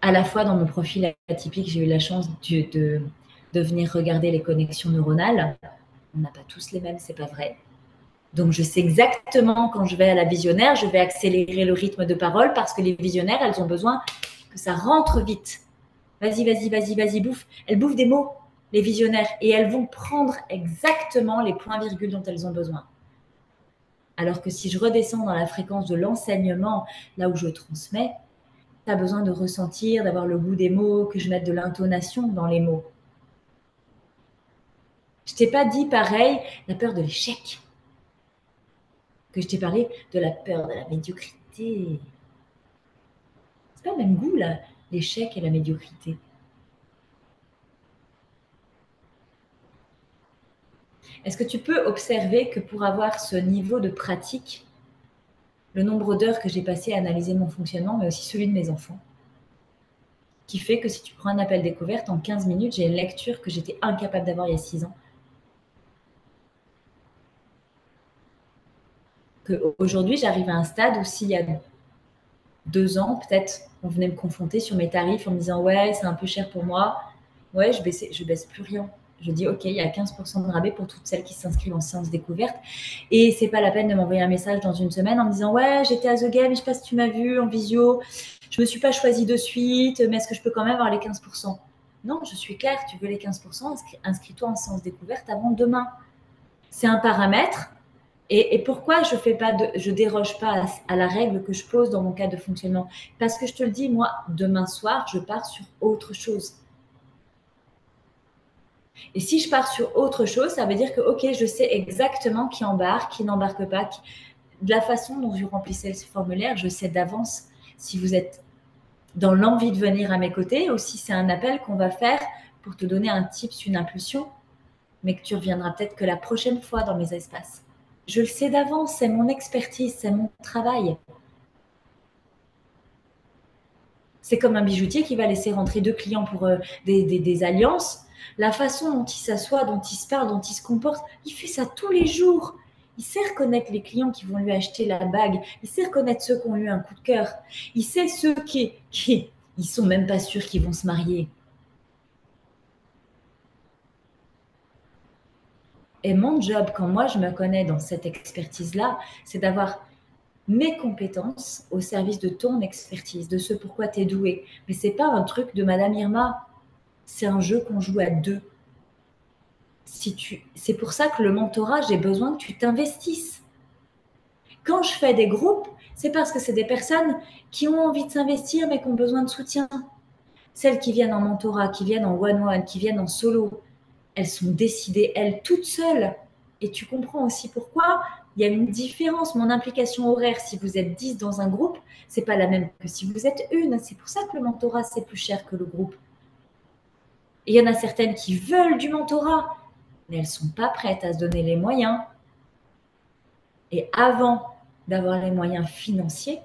À la fois dans mon profil atypique, j'ai eu la chance de venir regarder les connexions neuronales. On n'a pas tous les mêmes, c'est pas vrai. Donc je sais exactement quand je vais à la visionnaire, je vais accélérer le rythme de parole parce que les visionnaires, elles ont besoin que ça rentre vite. Vas-y, vas-y, vas-y, vas-y, bouffe. Elles bouffent des mots, les visionnaires, et elles vont prendre exactement les points-virgules dont elles ont besoin. Alors que si je redescends dans la fréquence de l'enseignement, là où je transmets, tu as besoin de ressentir, d'avoir le goût des mots, que je mette de l'intonation dans les mots. Je t'ai pas dit pareil, la peur de l'échec. Que je t'ai parlé de la peur de la médiocrité. C'est pas le même goût, là, l'échec et la médiocrité. Est-ce que tu peux observer que pour avoir ce niveau de pratique, le nombre d'heures que j'ai passé à analyser mon fonctionnement, mais aussi celui de mes enfants, qui fait que si tu prends un appel découverte, en 15 minutes, j'ai une lecture que j'étais incapable d'avoir il y a 6 ans. Qu'aujourd'hui, j'arrive à un stade où s'il y a 2 ans, peut-être, on venait me confronter sur mes tarifs en me disant « Ouais, c'est un peu cher pour moi. » Ouais, je baisse plus rien. Je dis « Ok, il y a 15% de rabais pour toutes celles qui s'inscrivent en séance découverte. » Et c'est pas la peine de m'envoyer un message dans une semaine en me disant « Ouais, j'étais à The Game, je sais pas si tu m'as vu en visio. Je me suis pas choisie de suite, mais est-ce que je peux quand même avoir les 15% ?» Non, je suis claire, tu veux les 15%, inscris-toi en séance découverte avant demain. C'est un paramètre. Et pourquoi je déroge pas à la règle que je pose dans mon cadre de fonctionnement? Parce que je te le dis, moi, demain soir, je pars sur autre chose. Et si je pars sur autre chose, ça veut dire que, ok, je sais exactement qui embarque, qui n'embarque pas. De la façon dont vous remplissez ce formulaire, je sais d'avance si vous êtes dans l'envie de venir à mes côtés ou si c'est un appel qu'on va faire pour te donner un tips, une impulsion, mais que tu reviendras peut-être que la prochaine fois dans mes espaces. Je le sais d'avance, c'est mon expertise, c'est mon travail. C'est comme un bijoutier qui va laisser rentrer 2 clients pour des alliances. La façon dont il s'assoit, dont il se parle, dont il se comporte, il fait ça tous les jours. Il sait reconnaître les clients qui vont lui acheter la bague. Il sait reconnaître ceux qui ont eu un coup de cœur. Il sait ceux qui ils sont même pas sûrs qu'ils vont se marier. Et mon job, quand moi je me connais dans cette expertise-là, c'est d'avoir mes compétences au service de ton expertise, de ce pourquoi tu es doué. Mais c'est pas un truc de Madame Irma, c'est un jeu qu'on joue à deux. C'est pour ça que le mentorat, j'ai besoin que tu t'investisses. Quand je fais des groupes, c'est parce que c'est des personnes qui ont envie de s'investir mais qui ont besoin de soutien. Celles qui viennent en mentorat, qui viennent en one-one, qui viennent en solo, elles sont décidées, elles, toutes seules. Et tu comprends aussi pourquoi il y a une différence. Mon implication horaire, si vous êtes 10 dans un groupe, c'est pas la même que si vous êtes une. C'est pour ça que le mentorat, c'est plus cher que le groupe. Et il y en a certaines qui veulent du mentorat, mais elles ne sont pas prêtes à se donner les moyens. Et avant d'avoir les moyens financiers,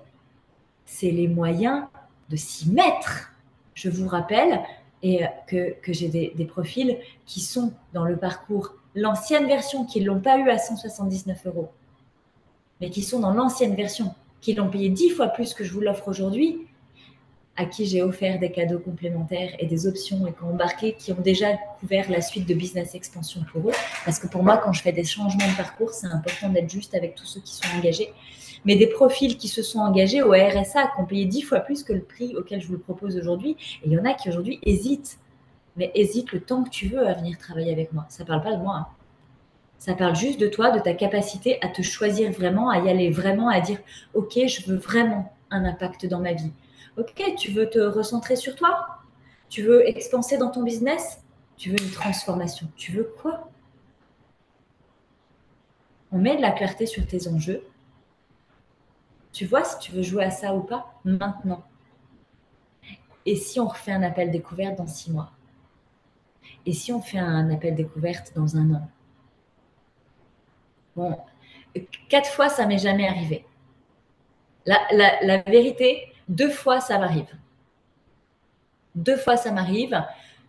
c'est les moyens de s'y mettre. Je vous rappelle que j'ai des profils qui sont dans le parcours, l'ancienne version, qui ne l'ont pas eu à 179 €, mais qui sont dans l'ancienne version, qui l'ont payé 10 fois plus que je vous l'offre aujourd'hui, à qui j'ai offert des cadeaux complémentaires et des options et qui ont embarqué, qui ont déjà couvert la suite de business expansion pour eux. Parce que pour moi, quand je fais des changements de parcours, c'est important d'être juste avec tous ceux qui sont engagés. Mais des profils qui se sont engagés au RSA, qui ont payé 10 fois plus que le prix auquel je vous le propose aujourd'hui. Et il y en a qui aujourd'hui hésitent. Mais hésite le temps que tu veux à venir travailler avec moi. Ça ne parle pas de moi. Hein. Ça parle juste de toi, de ta capacité à te choisir vraiment, à y aller vraiment, à dire « Ok, je veux vraiment un impact dans ma vie. » Ok, tu veux te recentrer sur toi? Tu veux expanser dans ton business? Tu veux une transformation? Tu veux quoi? On met de la clarté sur tes enjeux. Tu vois si tu veux jouer à ça ou pas maintenant. Et si on refait un appel découverte dans 6 mois? Et si on fait un appel découverte dans 1 an? Bon, 4 fois, ça m'est jamais arrivé. La vérité, 2 fois, ça m'arrive. 2 fois, ça m'arrive.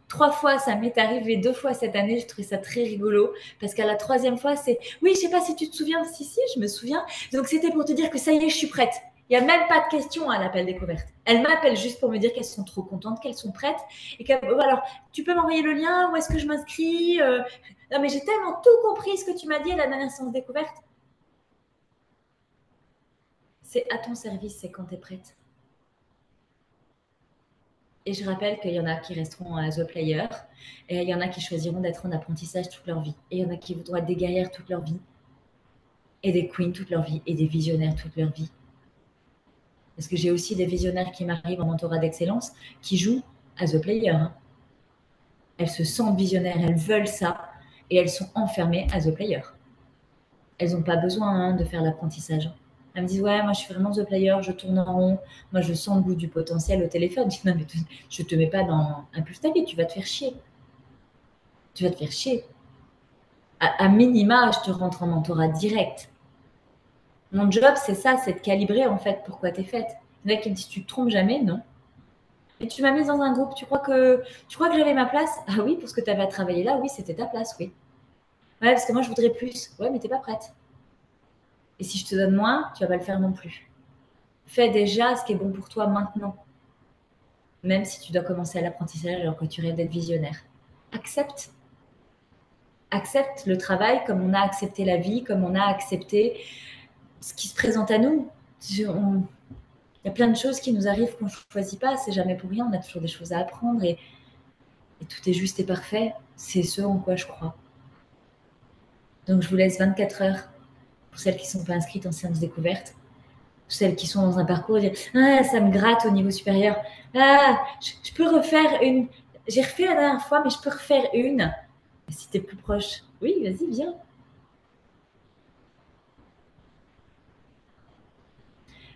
3 fois, ça m'est arrivé 2 fois cette année. J'ai trouvé ça très rigolo parce qu'à la 3e fois, c'est oui, je sais pas si tu te souviens. Si, je me souviens. Donc, c'était pour te dire que ça y est, je suis prête. Il n'y a même pas de question à l'appel découverte. Elles m'appellent juste pour me dire qu'elles sont trop contentes, qu'elles sont prêtes. Et que, alors, tu peux m'envoyer le lien, où est-ce que je m'inscris Non, mais j'ai tellement tout compris ce que tu m'as dit à la dernière séance découverte. C'est à ton service, c'est quand tu es prête. Et je rappelle qu'il y en a qui resteront à The Player, et il y en a qui choisiront d'être en apprentissage toute leur vie. Et il y en a qui voudront être des guerrières toute leur vie, et des queens toute leur vie, et des visionnaires toute leur vie. Parce que j'ai aussi des visionnaires qui m'arrivent en mentorat d'excellence, qui jouent à The Player. Hein. Elles se sentent visionnaires, elles veulent ça, et elles sont enfermées à The Player. Elles n'ont pas besoin de faire l'apprentissage. Elles me disent, ouais, moi je suis vraiment The Player, je tourne en rond, moi je sens le bout du potentiel au téléphone. Je dis, non, mais je te mets pas dans un pulse ta vie, tu vas te faire chier. Tu vas te faire chier. À minima, je te rentre en mentorat direct. Mon job, c'est ça, c'est de calibrer en fait pourquoi tu es faite. Il y en a qui me disent, tu te trompes jamais, non. Et tu m'as mise dans un groupe, tu crois que j'avais ma place? Ah oui, pour ce que tu avais à travailler là, oui, c'était ta place, oui. Ouais, parce que moi, je voudrais plus. Ouais, mais t'es pas prête. Et si je te donne moins, tu vas pas le faire non plus. Fais déjà ce qui est bon pour toi maintenant. Même si tu dois commencer à l'apprentissage alors que tu rêves d'être visionnaire. Accepte. Accepte le travail comme on a accepté la vie, comme on a accepté ce qui se présente à nous. Il y a plein de choses qui nous arrivent qu'on ne choisit pas. C'est jamais pour rien. On a toujours des choses à apprendre et tout est juste et parfait. C'est ce en quoi je crois. Donc, je vous laisse 24 heures pour celles qui ne sont pas inscrites en séance découverte. Celles qui sont dans un parcours, dire ah, ça me gratte au niveau supérieur. Ah, je peux refaire une. J'ai refait la dernière fois, mais je peux refaire une. Si tu es plus proche, oui, vas-y, viens.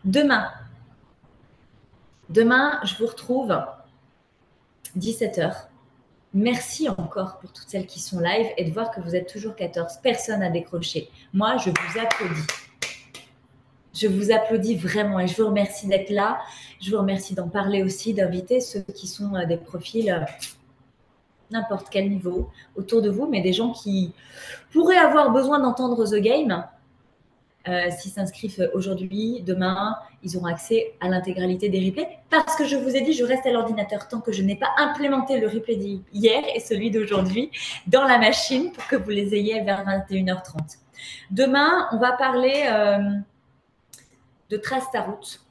Demain, je vous retrouve 17 heures. Merci encore pour toutes celles qui sont live et de voir que vous êtes toujours 14 personnes à décrocher. Moi, je vous applaudis. Je vous applaudis vraiment et je vous remercie d'être là. Je vous remercie d'en parler aussi, d'inviter ceux qui sont des profils n'importe quel niveau autour de vous, mais des gens qui pourraient avoir besoin d'entendre The Game. S'ils s'inscrivent aujourd'hui, demain, ils auront accès à l'intégralité des replays. Parce que je vous ai dit, je reste à l'ordinateur tant que je n'ai pas implémenté le replay d'hier et celui d'aujourd'hui dans la machine pour que vous les ayez vers 21h30. Demain, on va parler de trace ta route.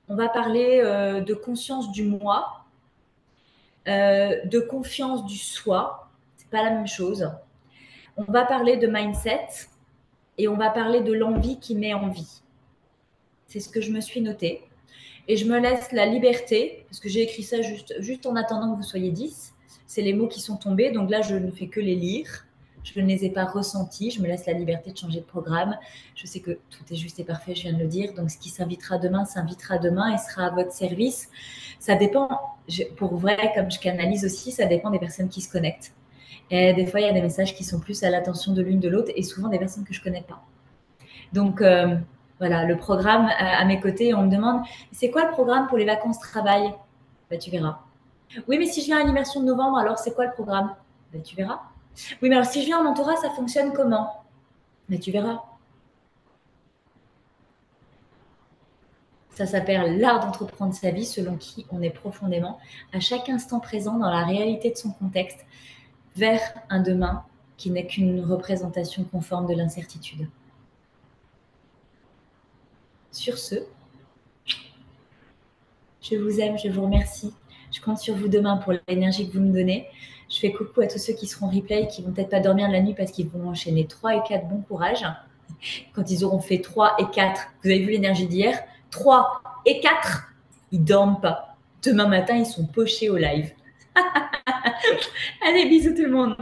On va parler de conscience du moi, de confiance du soi. C'est pas la même chose. On va parler de mindset et on va parler de l'envie qui met en vie. C'est ce que je me suis noté. Et je me laisse la liberté, parce que j'ai écrit ça juste en attendant que vous soyez 10. C'est les mots qui sont tombés, donc là, je ne fais que les lire. Je ne les ai pas ressentis. Je me laisse la liberté de changer de programme. Je sais que tout est juste et parfait, je viens de le dire. Donc, ce qui s'invitera demain et sera à votre service. Ça dépend, pour vrai, comme je canalise aussi, ça dépend des personnes qui se connectent. Et des fois, il y a des messages qui sont plus à l'attention de l'une de l'autre et souvent des personnes que je ne connais pas. Donc, voilà, le programme à mes côtés, on me demande, c'est quoi le programme pour les vacances travail? Ben, tu verras. Oui, mais si je viens à l'immersion de novembre, alors c'est quoi le programme? Ben, tu verras. Oui, mais alors si je viens en mentorat, ça fonctionne comment? Ben, tu verras. Ça s'appelle l'art d'entreprendre sa vie selon qui on est profondément, à chaque instant présent dans la réalité de son contexte, vers un demain qui n'est qu'une représentation conforme de l'incertitude. Sur ce, je vous aime, je vous remercie. Je compte sur vous demain pour l'énergie que vous me donnez. Je fais coucou à tous ceux qui seront replay, qui vont peut-être pas dormir de la nuit parce qu'ils vont enchaîner 3 et 4. Bon courage. Quand ils auront fait 3 et 4, vous avez vu l'énergie d'hier, 3 et 4, ils dorment pas. Demain matin, ils sont pochés au live. Allez, bisous tout le monde.